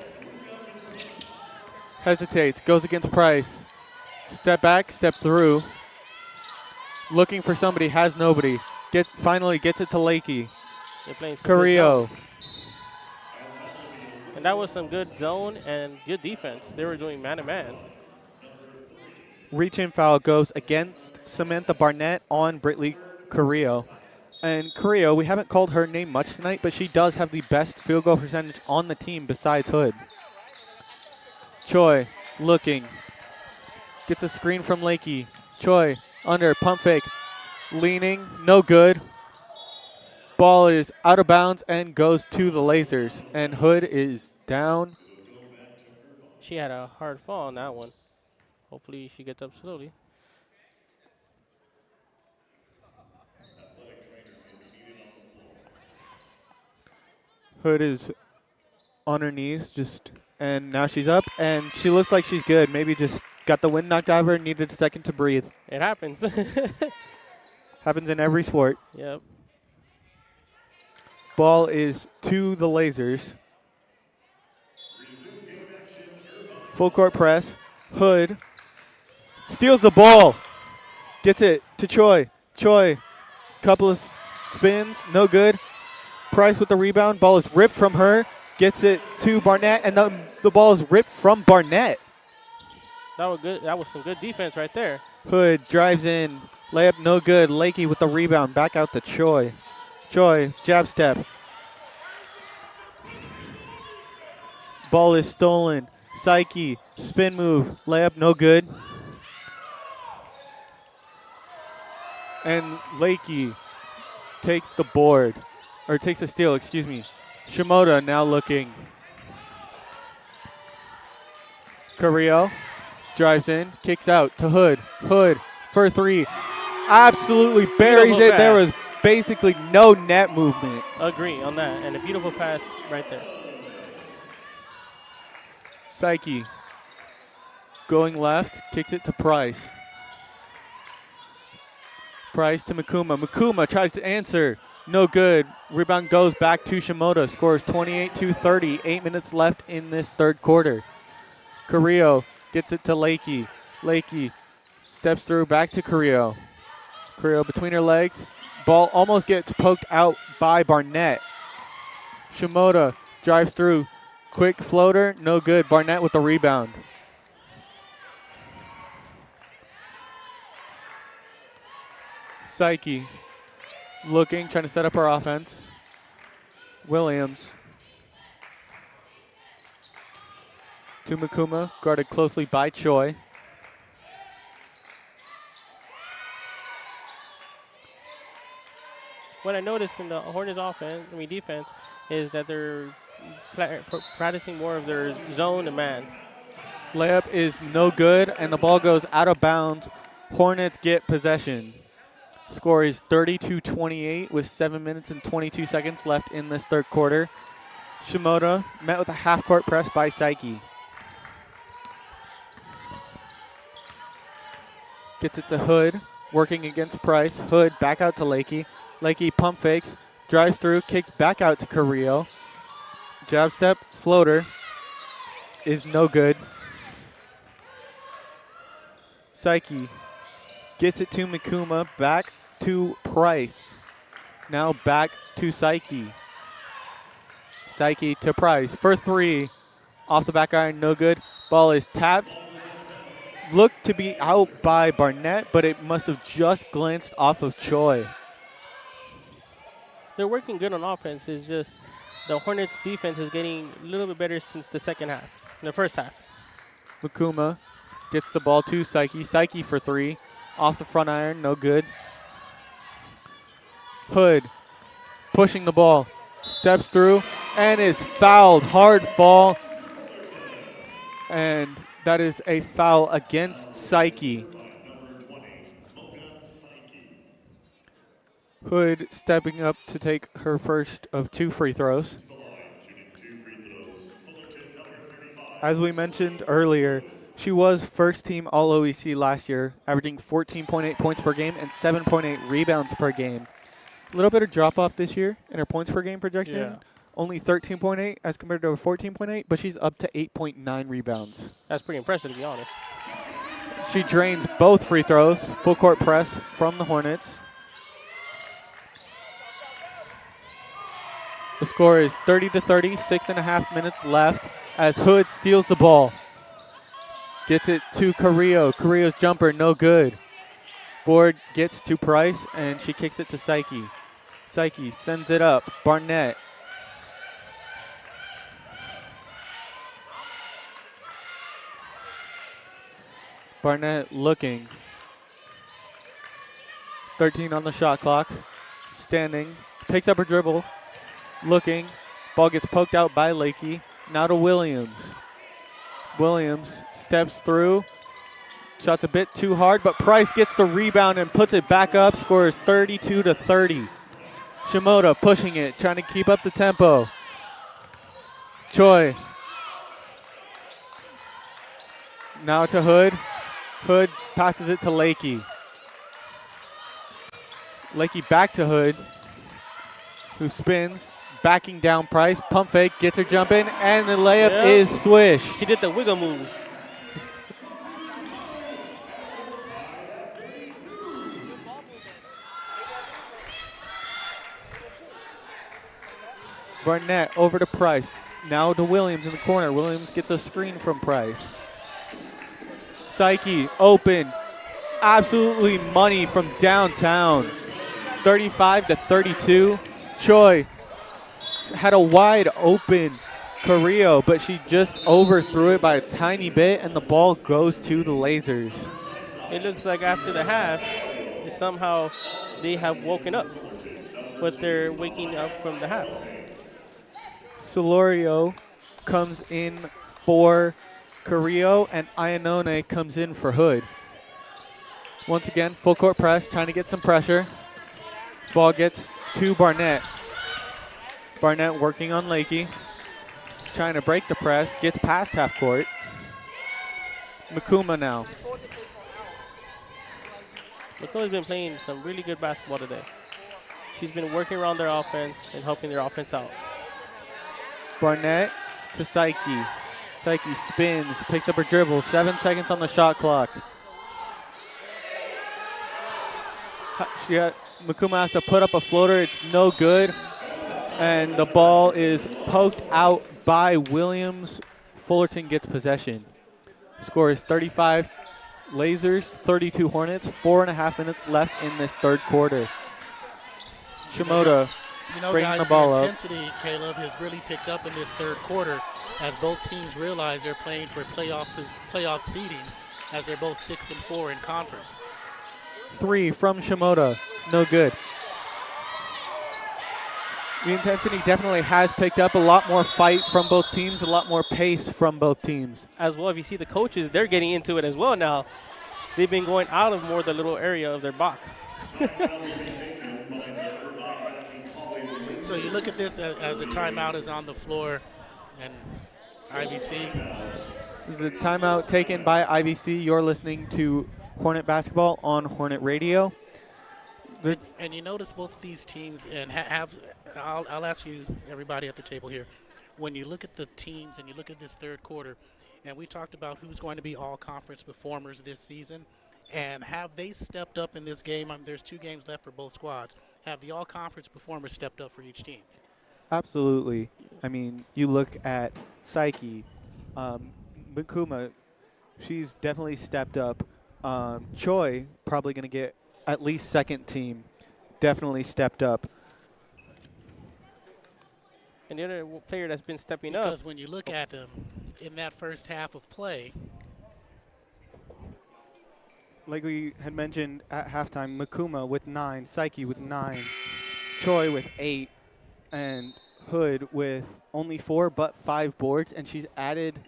Hesitates, goes against Price. Step back, step through. Looking for somebody, has nobody. Finally gets it to Lakey. They're playing some Carrillo. And that was some good zone and good defense. They were doing man-to-man. Reach-in foul goes against Samantha Barnett on Britley Carrillo. And Carrillo, we haven't called her name much tonight, but she does have the best field goal percentage on the team besides Hood. Choi looking. Gets a screen from Lakey. Choi under, pump fake. Leaning, no good. Ball is out of bounds and goes to the Lasers. And Hood is down. She had a hard fall on that one. Hopefully she gets up slowly. Hood is on her knees, and now she's up, and she looks like she's good. Maybe just got the wind knocked out of her, needed a second to breathe. It happens. Happens in every sport. Yep. Ball is to the Lasers. Full court press. Hood steals the ball. Gets it to Choi. Choi, couple of spins, no good. Price with the rebound. Ball is ripped from her. Gets it to Barnett, and the ball is ripped from Barnett. That was good. That was some good defense right there. Hood drives in. Layup no good. Lakey with the rebound. Back out to Choi. Choi, jab step. Ball is stolen. Psyche, spin move. Layup no good. And Lakey takes the board. Or takes a steal, excuse me. Shimoda now looking. Carrillo drives in, kicks out to Hood. Hood for 3. Absolutely buries it. There was basically no net movement. Agree on that. And a beautiful pass right there. Psyche going left, kicks it to Price. Price to Makuma. Makuma tries to answer. No good. Rebound goes back to Shimoda. Scores 28-30. 8 minutes left in this third quarter. Carrillo gets it to Lakey. Lakey steps through back to Carrillo. Carrillo between her legs. Ball almost gets poked out by Barnett. Shimoda drives through. Quick floater. No good. Barnett with the rebound. Psyche looking, trying to set up her offense. Williams to Makuma, guarded closely by Choi. What I noticed in the Hornets defense, is that they're practicing more of their zone and man. Layup is no good, and the ball goes out of bounds. Hornets get possession. Score is 32-28 with 7 minutes and 22 seconds left in this third quarter. Shimoda met with a half-court press by Psyche. Gets it to Hood, working against Price. Hood back out to Lakey. Lakey pump fakes, drives through, kicks back out to Carrillo. Jab step, floater is no good. Psyche gets it to Makuma, back to Price. Now back to Psyche. Psyche to Price for three. Off the back iron, no good. Ball is tapped. Looked to be out by Barnett, but it must have just glanced off of Choi. They're working good on offense. It's just the Hornets defense is getting a little bit better since the second half, in the first half. Makuma gets the ball to Psyche. Psyche for three. Off the front iron, no good. Hood pushing the ball. Steps through and is fouled. Hard fall. And that is a foul against Psyche. Hood stepping up to take her first of two free throws. As we mentioned earlier, she was first team All-OEC last year, averaging 14.8 points per game and 7.8 rebounds per game. A little bit of drop-off this year in her points per game projection. Yeah. Only 13.8 as compared to 14.8, but she's up to 8.9 rebounds. That's pretty impressive, to be honest. She drains both free throws. Full court press from the Hornets. The score is 30-30, 6.5 minutes left as Hood steals the ball. Gets it to Carrillo. Carrillo's jumper, no good. Board gets to Price, and she kicks it to Psyche. Psyche sends it up. Barnett. Barnett looking. 13 on the shot clock. Standing. Picks up her dribble. Looking. Ball gets poked out by Lakey. Now to Williams. Williams steps through. Shot's a bit too hard, but Price gets the rebound and puts it back up. Scores 32-30. Shimoda pushing it, trying to keep up the tempo. Choi. Now to Hood. Hood passes it to Lakey. Lakey back to Hood, who spins, backing down Price. Pump fake, gets her jump in, and the layup is swished. She did the wiggle move. Barnett over to Price. Now to Williams in the corner. Williams gets a screen from Price. Psyche open. Absolutely money from downtown. 35-32. Choi had a wide open Carrillo, but she just overthrew it by a tiny bit, and the ball goes to the Lasers. It looks like after the half, somehow they have woken up, but they're waking up from the half. Solorio comes in for Carrillo, and Iannone comes in for Hood. Once again, full court press, trying to get some pressure. Ball gets to Barnett. Barnett working on Lakey. Trying to break the press. Gets past half court. Makuma now. Makuma's been playing some really good basketball today. She's been working around their offense and helping their offense out. Barnett to Psyche. Psyche spins, picks up her dribble. 7 seconds on the shot clock. Makuma has to put up a floater. It's no good. And the ball is poked out by Williams. Fullerton gets possession. Score is 35 Lasers, 32 Hornets. 4.5 minutes left in this third quarter. Shimoda bringing guys, the ball the up. intensity, Caleb, has really picked up in this third quarter as both teams realize they're playing for playoff seedings, as they're both 6-4 in conference. 3 from Shimoda, no good. The intensity definitely has picked up. A lot more fight from both teams, a lot more pace from both teams. As well, if you see the coaches, they're getting into it as well now. They've been going out of more the little area of their box. So you look at this as a timeout is on the floor, and IVC. This is a timeout taken by IVC. You're listening to Hornet Basketball on Hornet Radio. And you notice both of these teams, and I'll ask you, everybody at the table here, when you look at the teams and you look at this third quarter, and we talked about who's going to be all-conference performers this season, and have they stepped up in this game? There's 2 games left for both squads. Have the all-conference performers stepped up for each team? Absolutely. I mean, you look at Psyche, Makuma, she's definitely stepped up. Choi, probably going to get at least second team, definitely stepped up. And the other player that's been stepping up. Because when you look at them in that first half of play, like we had mentioned at halftime, Makuma with 9, Psyche with 9, Choi with 8, and Hood with only 4 but 5 boards, and she's added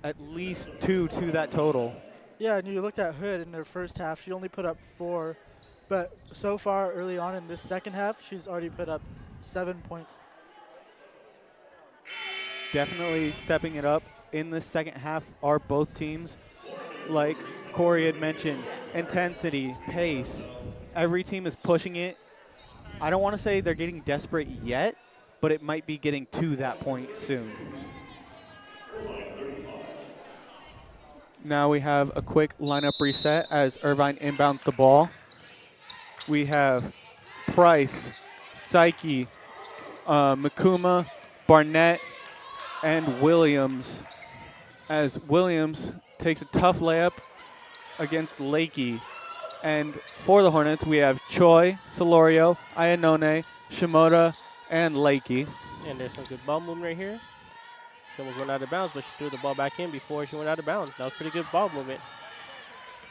at least 2 to that total. Yeah, and you looked at Hood in her first half. She only put up 4, but so far early on in this second half, she's already put up 7 points. Definitely stepping it up in the second half are both teams. Like Corey had mentioned, intensity, pace. Every team is pushing it. I don't want to say they're getting desperate yet, but it might be getting to that point soon. Now we have a quick lineup reset as Irvine inbounds the ball. We have Price, Psyche, Makuma, Barnett, and Williams. As Williams takes a tough layup against Lakey. And for the Hornets, we have Choi, Solorio, Ayanone, Shimoda, and Lakey. And there's some good ball movement right here. She almost went out of bounds, but she threw the ball back in before she went out of bounds. That was pretty good ball movement.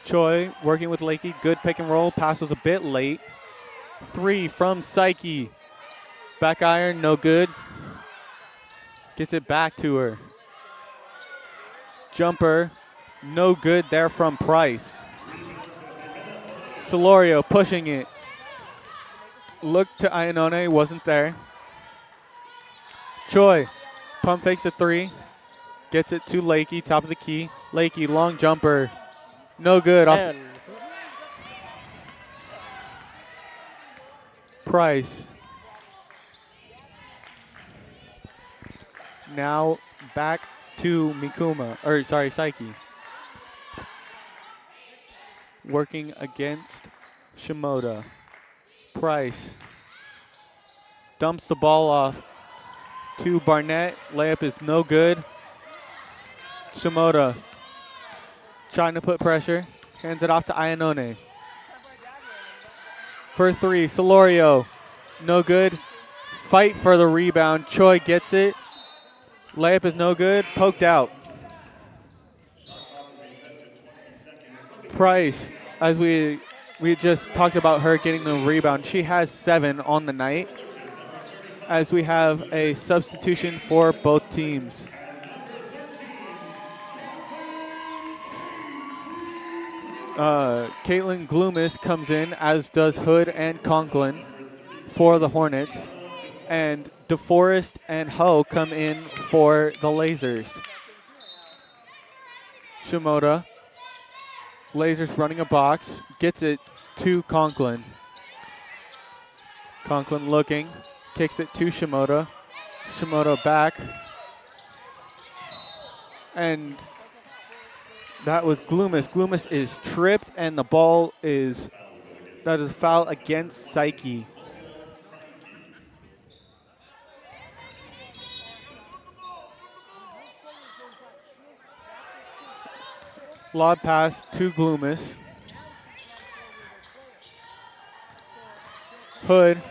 Choi working with Lakey. Good pick and roll. Pass was a bit late. 3 from Psyche. Back iron, no good. Gets it back to her. Jumper, no good there from Price. Solorio pushing it. Looked to Ayanone, wasn't there. Choi, pump fakes a 3. Gets it to Lakey, top of the key. Lakey, long jumper. No good. Off Price. Now back to Psyche. Working against Shimoda. Price dumps the ball off to Barnett. Layup is no good. Shimoda trying to put pressure. Hands it off to Ayanone. For 3, Solorio. No good. Fight for the rebound. Choi gets it. Layup is no good. Poked out. Price, as we just talked about her getting the rebound, she has 7 on the night, as we have a substitution for both teams. Caitlin Gloomis comes in, as does Hood and Conklin. for the Hornets. And DeForest and Ho come in for the Lasers. Shimoda. Lasers running a box. Gets it to Conklin. Conklin looking. Kicks it to Shimoda. Shimoda back. And that was Gloomis. Gloomis is tripped, and the ball is, that is a foul against Psyche. Lob pass to Gloomis. Hood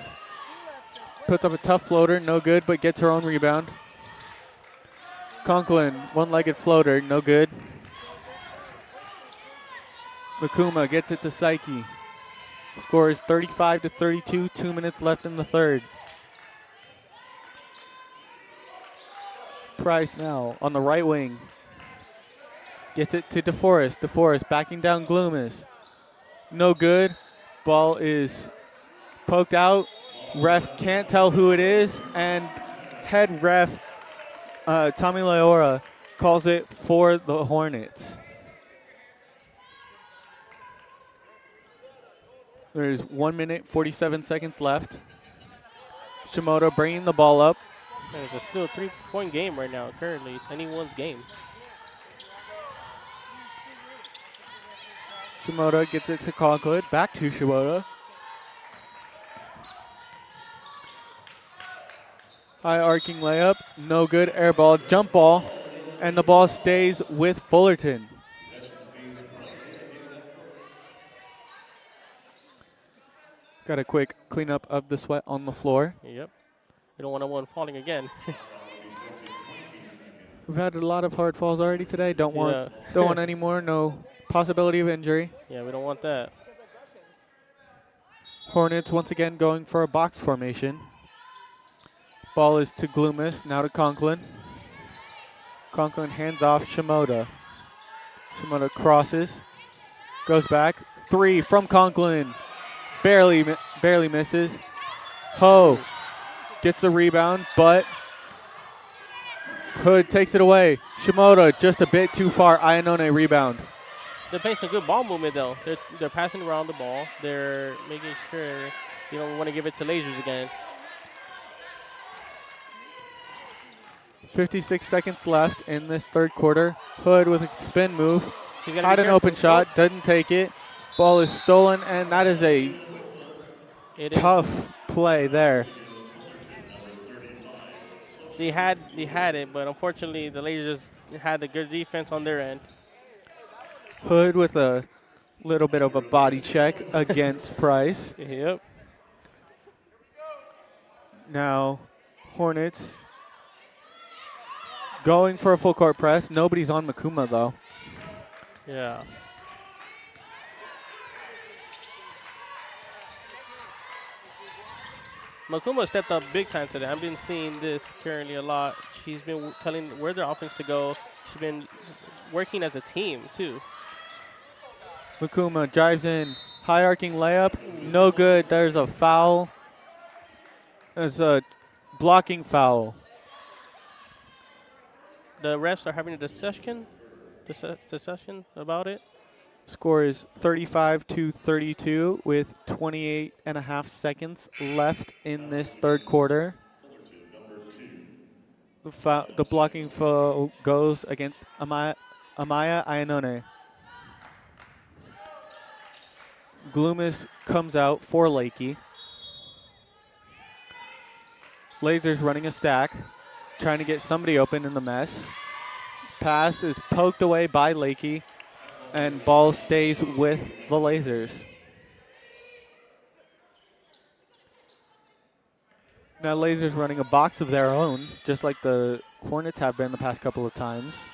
puts up a tough floater, no good, but gets her own rebound. Conklin, one-legged floater, no good. Makuma gets it to Psyche. Score is 35-32, 2 minutes left in the third. Price now on the right wing. Gets it to DeForest. DeForest backing down Gloomis. No good. Ball is poked out. Ref can't tell who it is. And head ref Tommy Leora calls it for the Hornets. There's 1 minute, 47 seconds left. Shimoda bringing the ball up. Man, it's still a 3-point game right now. Currently, it's anyone's game. Shimoda gets it to Conklin. Back to Shimoda. High arcing layup. No good. Air ball. Jump ball. And the ball stays with Fullerton. Got a quick cleanup of the sweat on the floor. Yep. We don't want one falling again. We've had a lot of hard falls already today. Don't want any more. No possibility of injury. Yeah, we don't want that. Hornets once again going for a box formation. Ball is to Gloomis, now to Conklin. Conklin hands off Shimoda. Shimoda crosses, goes back. 3 from Conklin. Barely misses. Ho gets the rebound, but Hood takes it away. Shimoda just a bit too far. Iannone rebound. They're playing some good ball movement, though. They're passing around the ball. They're making sure they don't want to give it to Lasers again. 56 seconds left in this third quarter. Hood with a spin move. Had an open shot, doesn't take it. Ball is stolen, and that is a tough play there. They had it, but unfortunately the Lasers had a good defense on their end. Hood with a little bit of a body check against Price. Yep. Now, Hornets going for a full court press. Nobody's on Makuma, though. Yeah. Makuma stepped up big time today. I've been seeing this currently a lot. She's been telling where their offense to go. She's been working as a team, too. Makuma drives in. High arcing layup. No good. There's a foul. There's a blocking foul. The refs are having a discussion about it. Score is 35-32 with 28 and a half seconds left in this third quarter. The blocking foul goes against Amaya Iannone. Gloomis comes out for Lakey. Lasers running a stack, trying to get somebody open in the mess. Pass is poked away by Lakey, and ball stays with the Lasers. Now Lasers running a box of their own, just like the Hornets have been the past couple of times.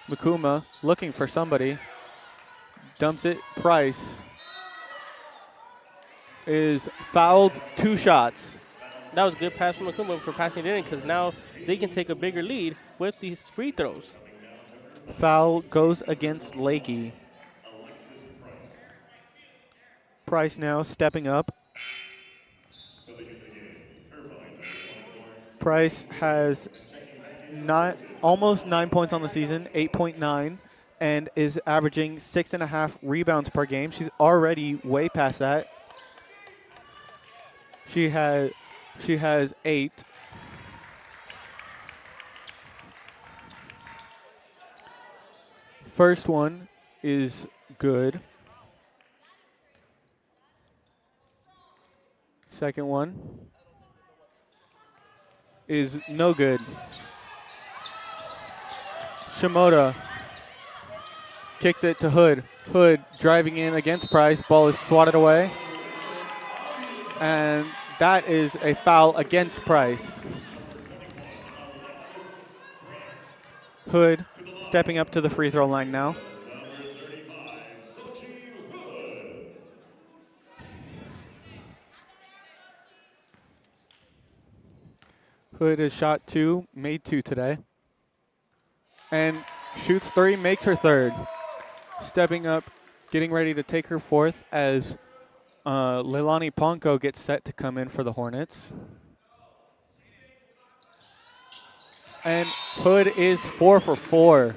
Makuma looking for somebody. Dumps it. Price is fouled. 2 shots. That was a good pass from Makuma for passing it in, because now they can take a bigger lead with these free throws. Foul goes against Lakey. Price now stepping up. Price has almost 9 points on the season, 8.9, and is averaging 6.5 rebounds per game. She's already way past that. She has 8. First one is good. Second one is no good. Shimoda kicks it to Hood. Hood driving in against Price. Ball is swatted away. And that is a foul against Price. Hood stepping up to the free throw line now. Hood has shot 2, made 2 today. And shoots 3, makes her third. Stepping up, getting ready to take her fourth as Leilani Ponko gets set to come in for the Hornets. And Hood is 4 for 4.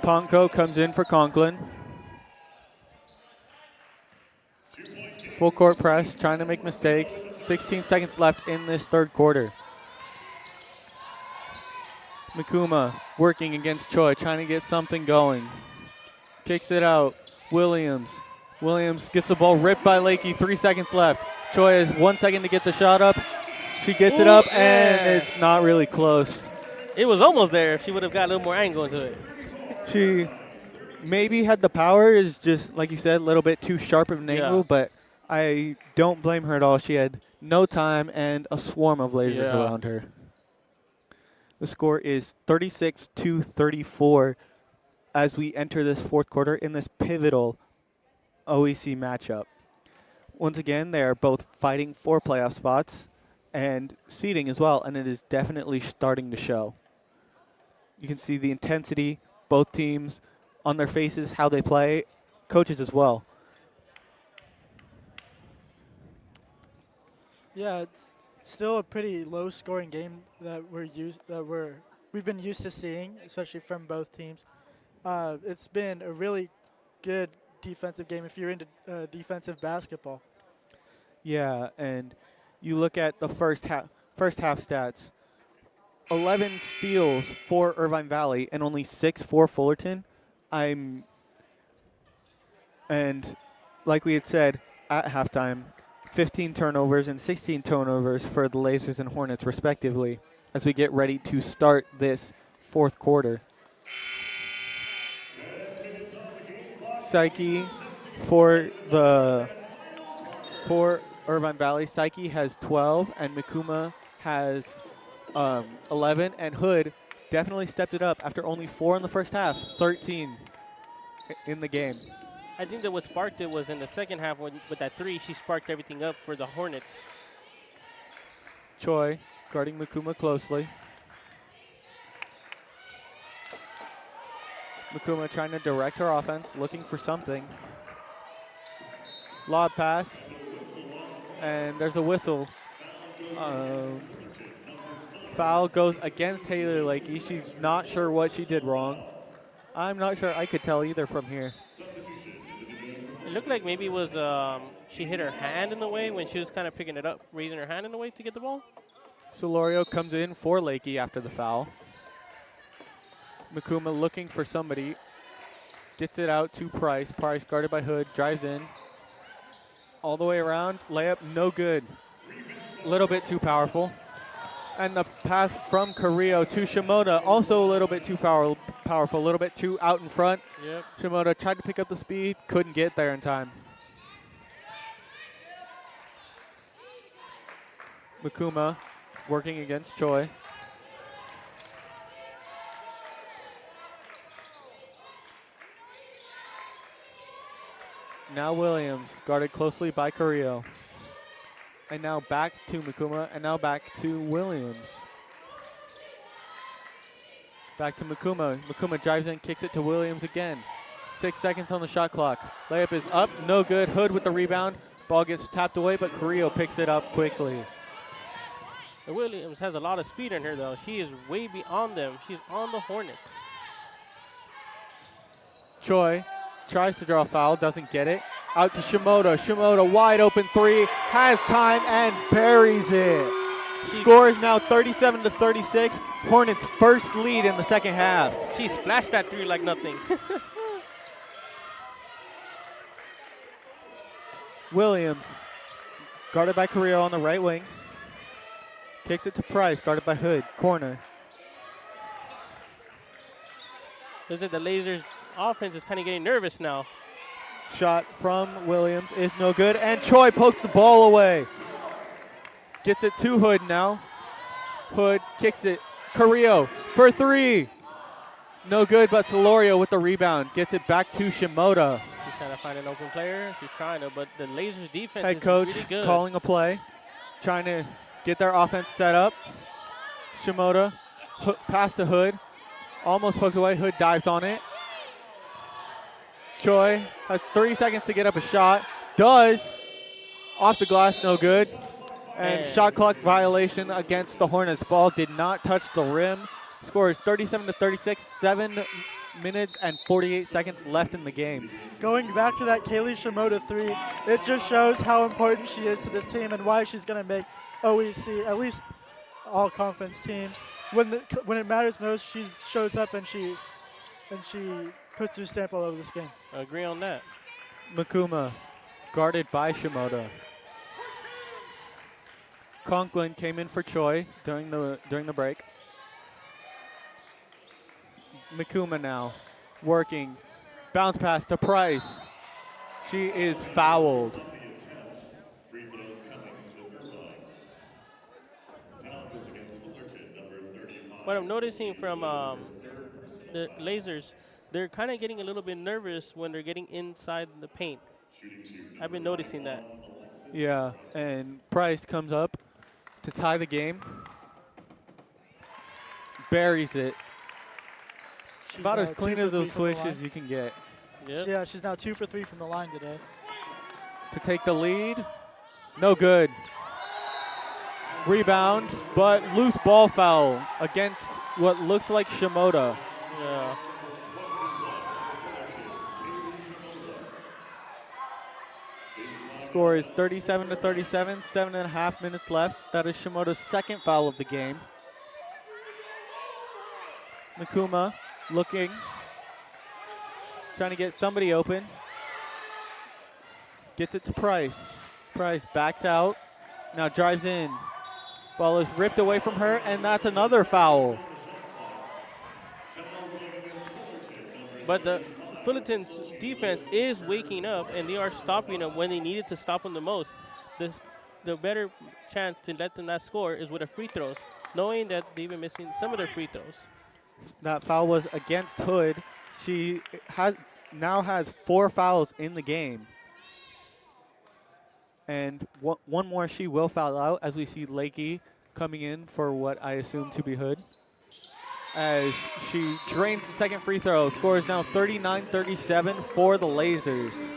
Ponko comes in for Conklin. Full court press, trying to make mistakes. 16 seconds left in this third quarter. Mikuma working against Choi, trying to get something going. Kicks it out. Williams. Williams gets the ball ripped by Lakey. 3 seconds left. Choi has 1 second to get the shot up. She gets it up, and it's not really close. It was almost there if she would have got a little more angle into it. She maybe had the power, is just, like you said, a little bit too sharp of an angle, but I don't blame her at all. She had no time and a swarm of lasers around her. The score is 36-34 as we enter this fourth quarter in this pivotal OEC matchup. Once again, they are both fighting for playoff spots and seeding as well, and it is definitely starting to show. You can see the intensity, both teams on their faces, how they play, coaches as well. Yeah, it's still a pretty low-scoring game that we've been used to seeing, especially from both teams. It's been a really good defensive game if you're into defensive basketball. Yeah, and you look at the first half stats. 11 steals for Irvine Valley and only 6 for Fullerton. And like we had said at halftime, 15 turnovers and 16 turnovers for the Lasers and Hornets respectively as we get ready to start this fourth quarter. Psyche for Irvine Valley, Psyche has 12 and Mikuma has 11, and Hood definitely stepped it up after only 4 in the first half, 13 in the game. I think that what sparked it was in the second half with that 3, she sparked everything up for the Hornets. Choi guarding Mikuma closely. Mikuma trying to direct her offense, looking for something. Lob pass, and there's a whistle. Foul goes against Haley Lakey. She's not sure what she did wrong. I'm not sure I could tell either from here. It looked like maybe it was she hit her hand in the way when she was kind of picking it up, raising her hand in the way to get the ball. Solorio comes in for Lakey after the foul. Mikuma looking for somebody. Gets it out to Price. Price guarded by Hood. Drives in. All the way around. Layup no good. A little bit too powerful. And the pass from Carrillo to Shimoda, also a little bit too powerful, a little bit too out in front. Yep. Shimoda tried to pick up the speed, couldn't get there in time. Mikuma working against Choi. Now Williams, guarded closely by Carrillo. And now back to Mikuma, and now back to Williams. Back to Mikuma. Mikuma drives in, kicks it to Williams again. 6 seconds on the shot clock. Layup is up, no good. Hood with the rebound. Ball gets tapped away, but Carrillo picks it up quickly. Williams has a lot of speed in her, though. She is way beyond them. She's on the Hornets. Choi tries to draw a foul, doesn't get it. Out to Shimoda. Shimoda, wide open three, has time and buries it. Score is now 37-36. Hornets' first lead in the second half. She splashed that three like nothing. Williams, guarded by Carrillo on the right wing. Kicks it to Price, guarded by Hood. Corner. Looks like the Lasers offense is kind of getting nervous now. Shot from Williams is no good, and Choi pokes the ball away. Gets it to Hood now. Hood kicks it. Carrillo for three. No good, but Solorio with the rebound. Gets it back to Shimoda. She's trying to find an open player. She's trying to, but the Lasers defense Head is coach really good. calling a play. Trying to get their offense set up. Shimoda, pass to Hood. Almost poked away. Hood dives on it. Choi has 30 seconds to get up a shot. Does. Off the glass, no good. And shot clock violation against the Hornets. Ball did not touch the rim. Score is 37-36. 7 minutes and 48 seconds left in the game. Going back to that Kaylee Shimoda three, it just shows how important she is to this team and why she's going to make OEC, at least all-conference team. When it matters most, she shows up and she puts her stamp all over this game. I agree on that. Makuma, guarded by Shimoda. Conklin came in for Choi during the break. Makuma now working. Bounce pass to Price. She is fouled. What I'm noticing from the Lasers, they're kind of getting a little bit nervous when they're getting inside the paint. I've been noticing that. Yeah, and Price comes up to tie the game. Buries it. She's About as now clean 2 as for 3 those from the swishes line. you can get. Yep. Yeah, she's now 2 for 3 from the line today. To take the lead. No good. Rebound, but loose ball foul against what looks like Shimoda. Yeah. Score is 37-37, 7.5 minutes left. That is Shimoda's second foul of the game. Makuma looking, trying to get somebody open. Gets it to Price. Price backs out, now drives in. Ball is ripped away from her, and that's another foul. But the Fullerton's defense is waking up, and they are stopping them when they needed to stop them the most. The better chance to let them not score is with the free throws, knowing that they've been missing some of their free throws. That foul was against Hood. She now has 4 fouls in the game. And one more she will foul out as we see Lakey coming in for what I assume to be Hood. As she drains the second free throw. Score is now 39-37 for the Lasers.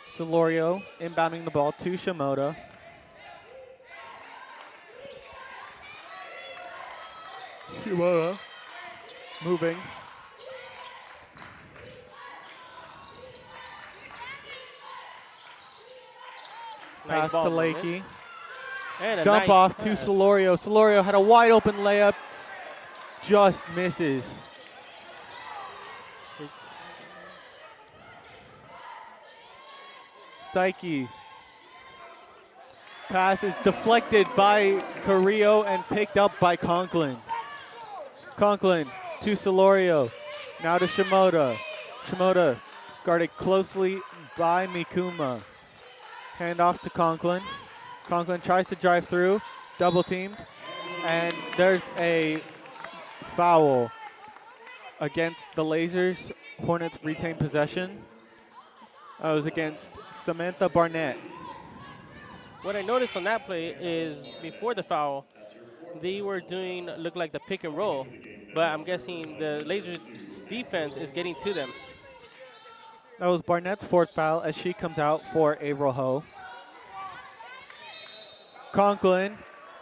Solorio inbounding the ball to Shimoda. Shimoda moving. Pass to Lakey. Dump off to Solorio. Solorio had a wide open layup. Just misses. Psyche. Pass is deflected by Carrillo and picked up by Conklin. Conklin to Solorio. Now to Shimoda. Shimoda guarded closely by Mikuma. Hand off to Conklin. Conklin tries to drive through, double teamed, and there's a foul against the Lasers. Hornets retain possession. That was against Samantha Barnett. What I noticed on that play is before the foul, they were look like the pick and roll, but I'm guessing the Lasers defense is getting to them. That was Barnett's 4th foul as she comes out for Averill Ho. Conklin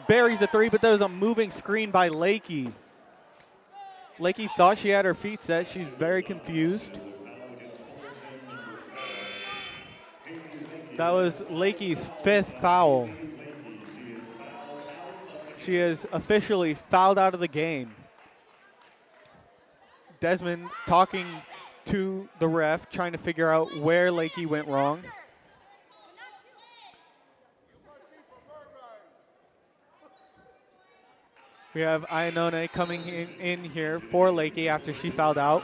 buries a three, but there's a moving screen by Lakey. Lakey thought she had her feet set. She's very confused. That was Lakey's 5th foul. She is officially fouled out of the game. Desmond talking to the ref, trying to figure out where Lakey went wrong. We have Iannone coming in here for Lakey after she fouled out.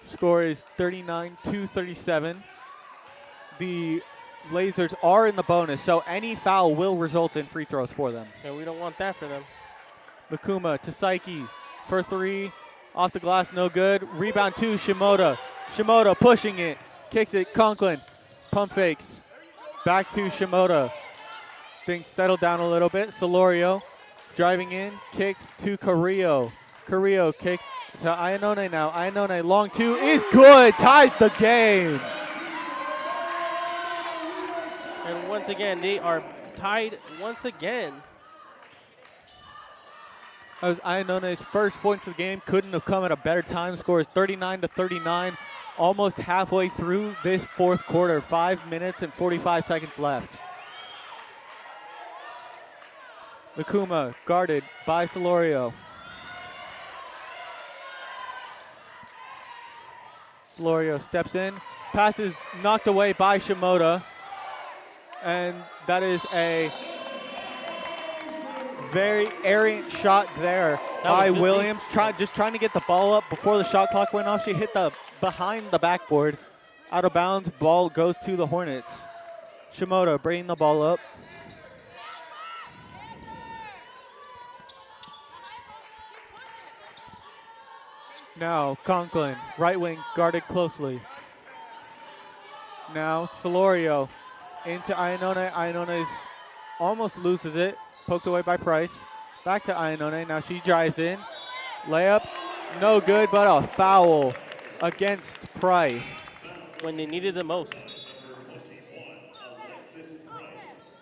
Score is 39-37. The Lasers are in the bonus, so any foul will result in free throws for them. And we don't want that for them. Makuma to Saiki for three. Off the glass, no good. Rebound to Shimoda. Shimoda pushing it. Kicks it, Conklin. Pump fakes. Back to Shimoda. Things settle down a little bit. Solorio driving in. Kicks to Carrillo. Carrillo kicks to Iannone now. Iannone long two is good. Ties the game. And once again, they are tied once again. That was Iannone's first points of the game. Couldn't have come at a better time. Score is 39-39. Almost halfway through this fourth quarter. 5 minutes and 45 seconds left. Makuma guarded by Solorio. Solorio steps in. Pass is knocked away by Shimoda. And that is a very errant shot there by Williams. Just trying to get the ball up before the shot clock went off. She hit the behind the backboard. Out of bounds, ball goes to the Hornets. Shimoda bringing the ball up. Now Conklin, right wing, guarded closely. Now Solorio into Iannone. Iannone's almost loses it. Poked away by Price. Back to Iannone. Now she drives in. Layup, no good, but a foul against Price. When they needed the most.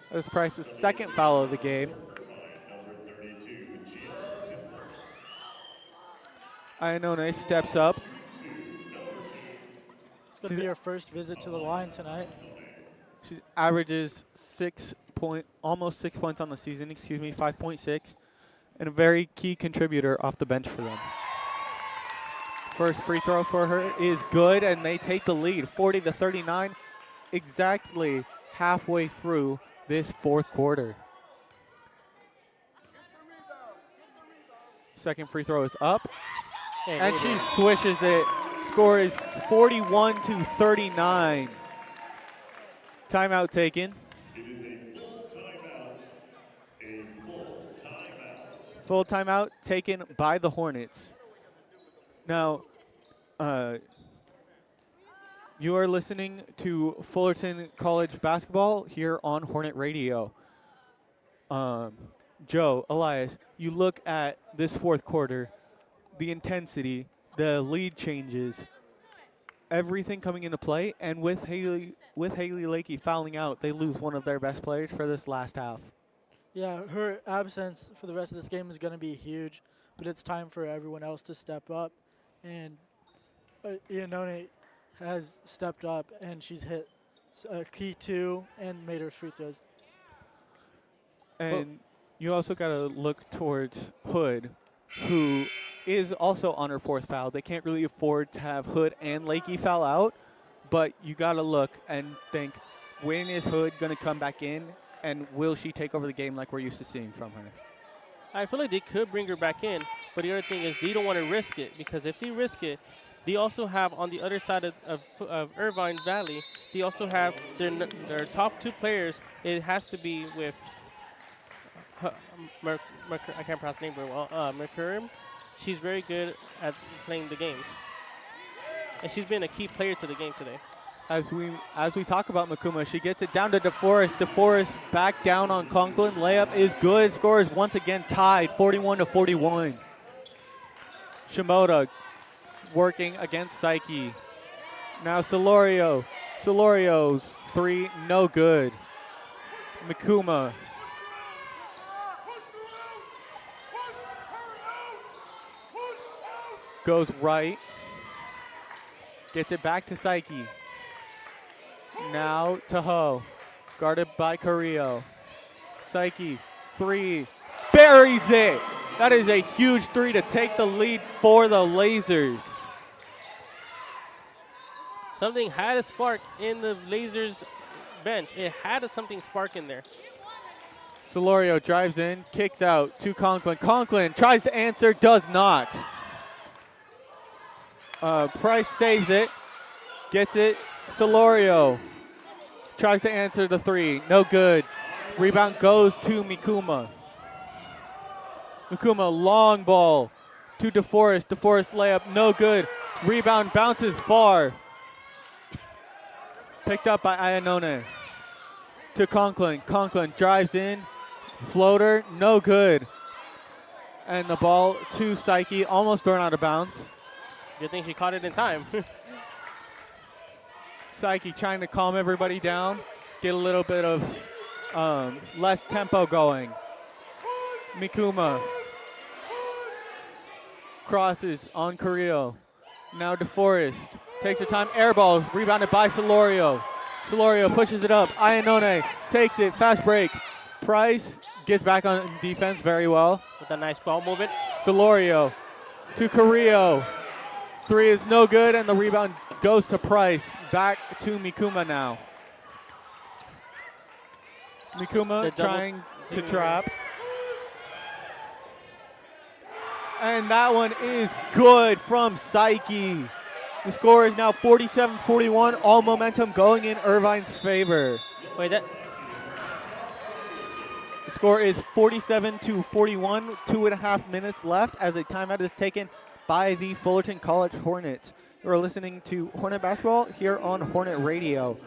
That was Price's second foul of the game. Iannone steps up. It's going to be her first visit to the line tonight. She averages almost 6 points on the season, 5.6, and a very key contributor off the bench for them. First free throw for her is good, and they take the lead, 40-39, exactly halfway through this fourth quarter. Second free throw is up, and she swishes it. Score is 41-39. Timeout taken. Full timeout taken by the Hornets. Now, you are listening to Fullerton College basketball here on Hornet Radio. Joe, Elias, you look at this fourth quarter, the intensity, the lead changes, everything coming into play, and with Haley Lakey fouling out, they lose one of their best players for this last half. Yeah, her absence for the rest of this game is going to be huge, but it's time for everyone else to step up. And Iannone has stepped up, and she's hit a key two and made her free throws. And you also got to look towards Hood, who is also on her fourth foul. They can't really afford to have Hood and Lakey foul out, but you got to look and think, when is Hood going to come back in, and will she take over the game like we're used to seeing from her? I feel like they could bring her back in, but the other thing is they don't want to risk it, because if they risk it, they also have on the other side of Irvine Valley, they also have their top two players. It has to be with I can't pronounce the name very well. Mercurim. She's very good at playing the game, and she's been a key player to the game today. As we talk about Makuma, she gets it down to DeForest. DeForest back down on Conklin. Layup is good. Score is once again tied, 41-41. Shimoda working against Saiki. Now Solorio. Solorio's three, no good. Mikuma. Goes right. Gets it back to Psyche. Now to Ho. Guarded by Carrillo. Psyche, 3. Buries it. That is a huge 3 to take the lead for the Lasers. Something had a spark in the Lasers bench. It had something spark in there. Solorio drives in, kicks out to Conklin. Conklin tries to answer, does not. Price saves it, gets it. Solorio tries to answer the 3, no good. Rebound goes to Mikuma. Mikuma, long ball to DeForest. DeForest layup, no good. Rebound bounces far. Picked up by Ayanone. To Conklin. Conklin drives in. Floater, no good. And the ball to Psyche, almost thrown out of bounds. Good thing she caught it in time. Psyche trying to calm everybody down, get a little bit of less tempo going. Mikuma crosses on Carrillo. Now DeForest takes her time, air balls, rebounded by Solorio. Solorio pushes it up. Ayanone takes it, fast break. Price gets back on defense very well. With a nice ball movement. Solorio to Carrillo. 3 is no good, and the rebound goes to Price. Back to Mikuma now. Mikuma trying to trap. And that one is good from Psyche. The score is now 47-41, all momentum going in Irvine's favor. Wait, that. The score is 47-41, 2.5 minutes left as a timeout is taken by the Fullerton College Hornets. You are listening to Hornet Basketball here on Hornet Radio.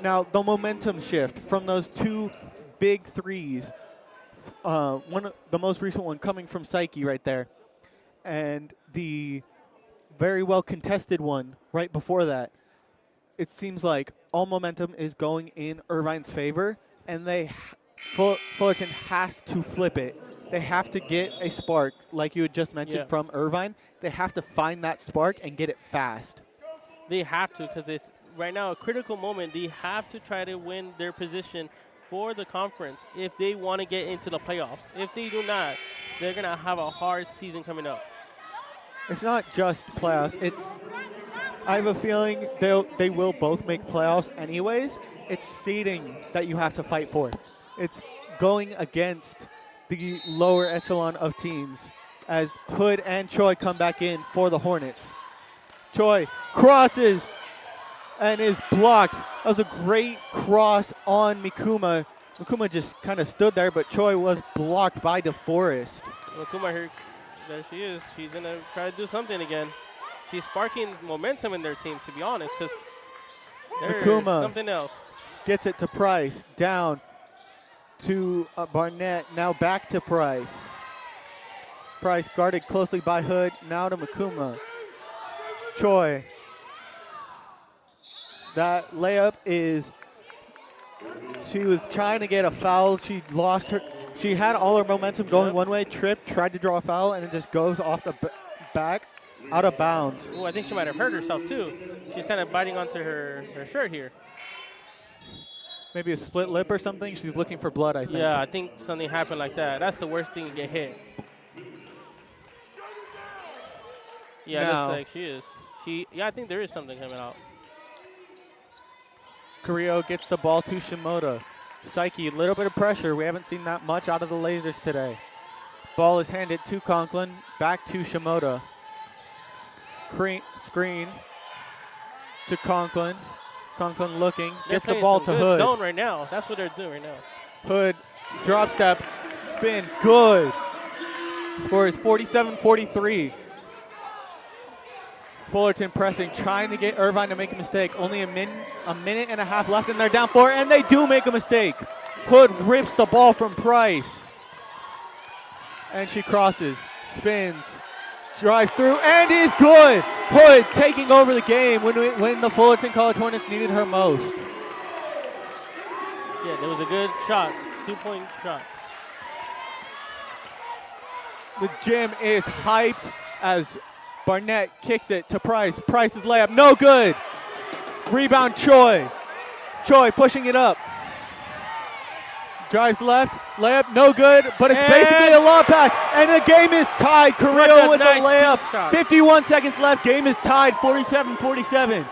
Now, the momentum shift from those 2 big threes, the most recent one coming from Psyche right there, and the very well contested one right before that. It seems like all momentum is going in Irvine's favor, and Fullerton has to flip it. They have to get a spark, like you had just mentioned, from Irvine. They have to find that spark and get it fast. They have to, because it's right now a critical moment. They have to try to win their position for the conference if they want to get into the playoffs. If they do not, they're going to have a hard season coming up. It's not just playoffs. I have a feeling they will both make playoffs anyways. It's seeding that you have to fight for. It's going against the lower echelon of teams as Hood and Choi come back in for the Hornets. Choi crosses and is blocked. That was a great cross on Mikuma. Mikuma just kind of stood there, but Choi was blocked by DeForest. Mikuma here, there she is. She's going to try to do something again. She's sparking momentum in their team, to be honest, because there's something else. Gets it to Price, down to Barnett, now back to Price. Price guarded closely by Hood, now to Mikuma. Choi. That layup she was trying to get a foul. She lost she had all her momentum going one way, tripped, tried to draw a foul, and it just goes off the back, out of bounds. Oh, I think she might have hurt herself too. She's kind of biting onto her shirt here. Maybe a split lip or something. She's looking for blood, I think. Yeah, I think something happened like that. That's the worst thing to get hit. Yeah, looks like she is. I think there is something coming out. Carrillo gets the ball to Shimoda. Psyche, a little bit of pressure. We haven't seen that much out of the Lasers today. Ball is handed to Conklin, back to Shimoda. Screen to Conklin. Conklin looking, gets the ball to Hood. Zone right now. That's what they're doing right now. Hood, drop step, spin, good. Score is 47-43. Fullerton pressing, trying to get Irvine to make a mistake. Only a minute and a half left, and they're down 4, and they do make a mistake. Hood rips the ball from Price. And she crosses, spins, drives through, and is good. Hood taking over the game when the Fullerton College Hornets needed her most. Yeah, there was a good shot, 2-point shot. The gym is hyped as Barnett kicks it to Price. Price's layup, no good. Rebound, Choi. Choi pushing it up. Drives left, layup, no good, but it's basically a lob pass. And the game is tied. Carrillo with nice the layup. 51 seconds left, game is tied, 47-47.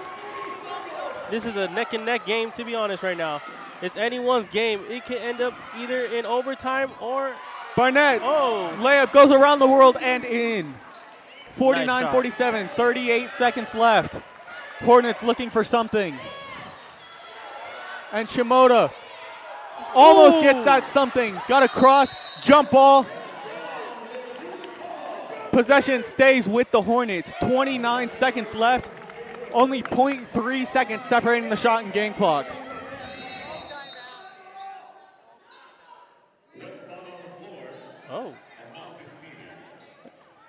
This is a neck-and-neck game, to be honest, right now. It's anyone's game. It can end up either in overtime or... Barnett, Oh. layup goes around the world and in. Nice 49-47, 38 seconds left. Hornets looking for something. And Shimoda almost gets that something. Got a cross, jump ball. Possession stays with the Hornets. 29 seconds left. Only 0.3 seconds separating the shot and game clock. Oh.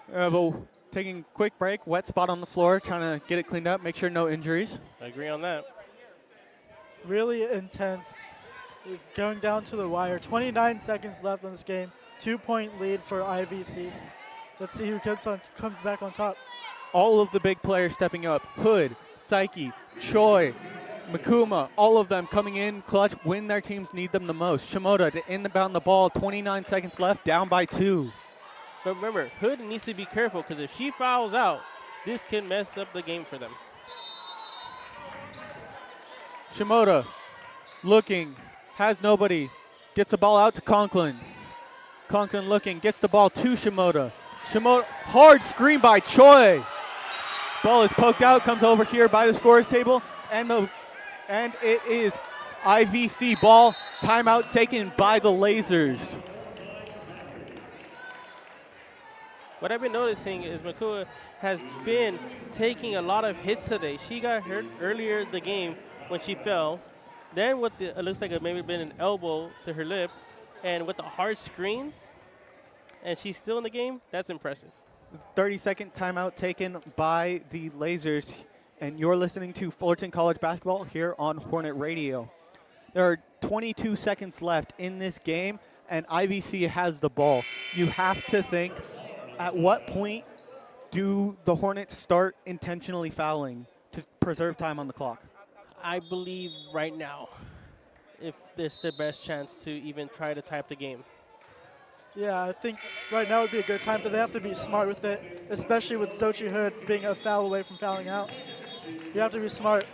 Well, taking a quick break, wet spot on the floor, trying to get it cleaned up, make sure no injuries. I agree on that. Really intense. It's going down to the wire. 29 seconds left in this game. 2-point lead for IVC. Let's see who comes back on top. All of the big players stepping up. Hood, Psyche, Choi, Makuma, all of them coming in clutch when their teams need them the most. Shimoda to inbound the ball, 29 seconds left, down by 2. But remember, Hood needs to be careful because if she fouls out, this can mess up the game for them. Shimoda looking, has nobody, gets the ball out to Conklin. Conklin looking, gets the ball to Shimoda. Shimoda, hard screen by Choi. Ball is poked out, comes over here by the scorer's table, and it is IVC ball. Timeout taken by the Lasers. What I've been noticing is Makua has been taking a lot of hits today. She got hurt earlier in the game when she fell. Then with it looks like it maybe been an elbow to her lip, and with the hard screen, and she's still in the game. That's impressive. 30-second timeout taken by the Lasers, and you're listening to Fullerton College basketball here on Hornet Radio. There are 22 seconds left in this game, and IVC has the ball. You have to think, at what point do the Hornets start intentionally fouling to preserve time on the clock? I believe right now, if this is the best chance to even try to tie up the game. Yeah, I think right now would be a good time, but they have to be smart with it, especially with Xochitl Hood being a foul away from fouling out. You have to be smart.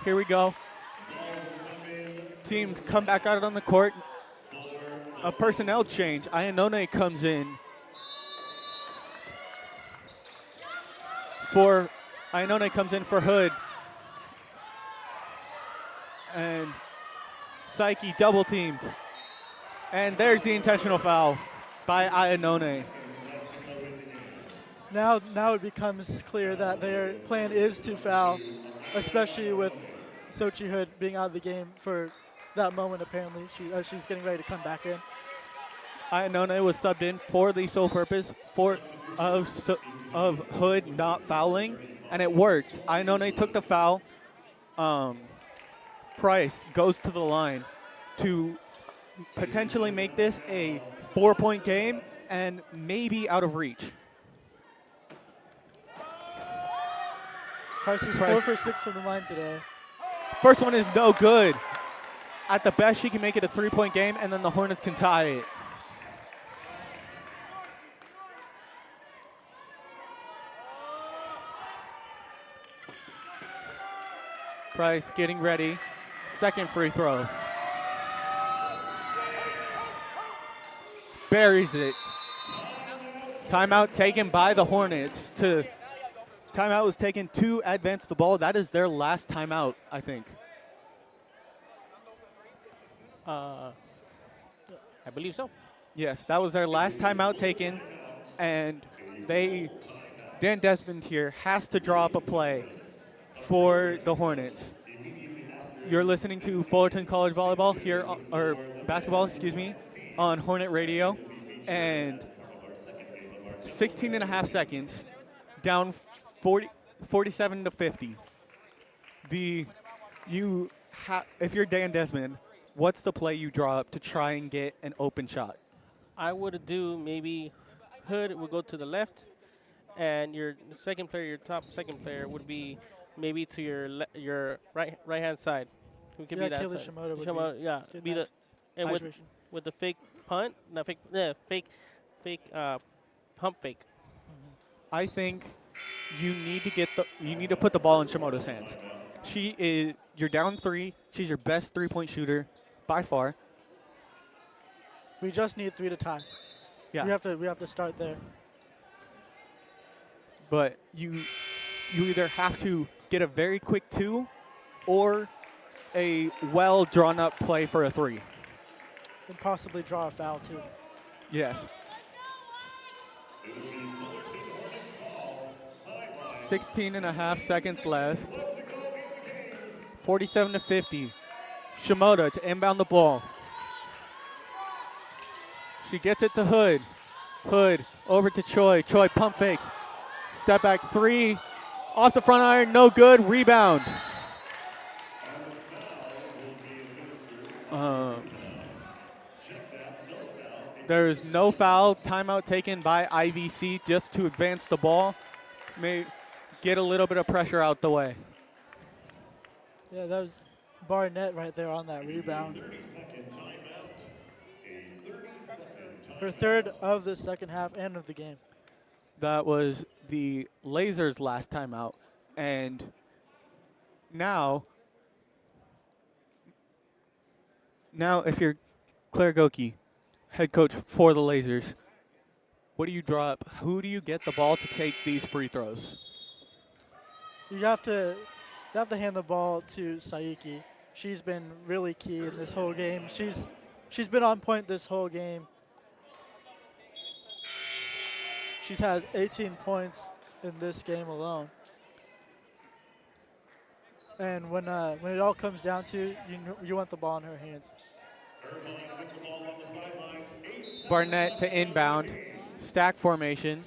Here we go. Teams come back out on the court. A personnel change. Ayanone comes in for Hood. And Psyche double teamed. And there's the intentional foul by Ayanone. Now it becomes clear that their plan is to foul, especially with Xochitl Hood being out of the game for that moment, apparently. She's getting ready to come back in. Ayanone was subbed in for the sole purpose of Hood not fouling, and it worked. Ayanone took the foul. Price goes to the line to potentially make this a 4-point game and maybe out of reach. Price is 4 for 6 from the line today. First one is no good. At the best, she can make it a 3-point game, and then the Hornets can tie it. Price getting ready. Second free throw. Buries it. Timeout taken by the Hornets. Timeout was taken to advance the ball. That is their last timeout, I think. I believe so. Yes, that was their last timeout taken, and Dan Desmond here has to draw up a play for the Hornets. You're listening to Fullerton College volleyball here, or basketball, excuse me, on Hornet Radio, and 16 and a half seconds, down 47 to 50. The if you're Dan Desmond, what's the play you draw up to try and get an open shot? I would do maybe Hood would go to the left, and your second player, your top second player, would be maybe to your right hand side. Who could be that Kayla side? Shimoda would Shimoda, yeah, be the and with the fake punt, not fake, fake pump fake. I think you need to put the ball in Shimoda's hands. You're down 3. She's your best 3-point shooter by far. We just need 3 to tie. Yeah. We have to start there. But you either have to get a very quick 2 or a well drawn up play for a 3. And possibly draw a foul too. Yes. 16.5 seconds left. 47-50. Shimoda to inbound the ball. She gets it to Hood. Hood over to Choi. Choi pump fakes. Step back 3. Off the front iron, no good. Rebound. There is no foul. Timeout taken by IVC just to advance the ball. May get a little bit of pressure out the way. Yeah, that was Barnett right there on that rebound. Her third of the second half and of the game. That was the Lasers' last timeout. And now if you're Claire Goki, head coach for the Lasers, what do you draw up? Who do you get the ball to take these free throws? You have to hand the ball to Saiki. She's been really key in this whole game. She's been on point this whole game. She's had 18 points in this game alone. And when it all comes down to, you want the ball in her hands. Barnett to inbound. Stack formation.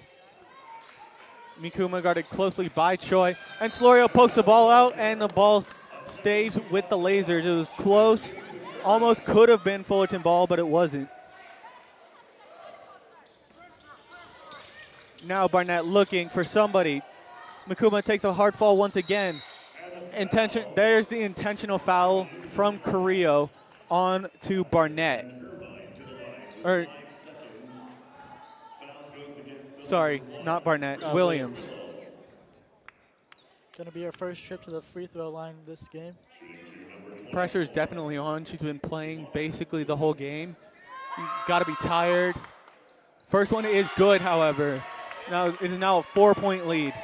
Mikuma guarded closely by Choi. And Slorio pokes the ball out, and the ball stays with the Lasers. It was close. Almost could have been Fullerton ball, but it wasn't. Now Barnett looking for somebody. Mikuma takes a hard fall once again. There's the intentional foul from Carrillo on to Barnett. Sorry, not Barnett. Williams. Going to be her first trip to the free throw line this game. Pressure is definitely on. She's been playing basically the whole game. Got to be tired. First one is good, however. Now it is now a 4-point lead.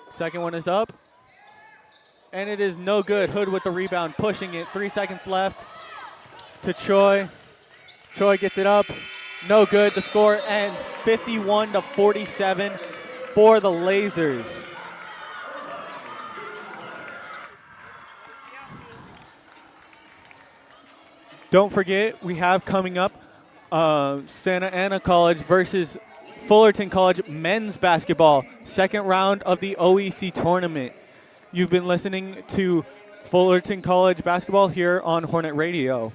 Second one is up. And it is no good. Hood with the rebound, pushing it. 3 seconds left to Choi. Choi gets it up. No good. The score ends 51-47 for the Lasers. Don't forget, we have coming up Santa Ana College versus Fullerton College men's basketball, second round of the OEC tournament. You've been listening to Fullerton College basketball here on Hornet Radio.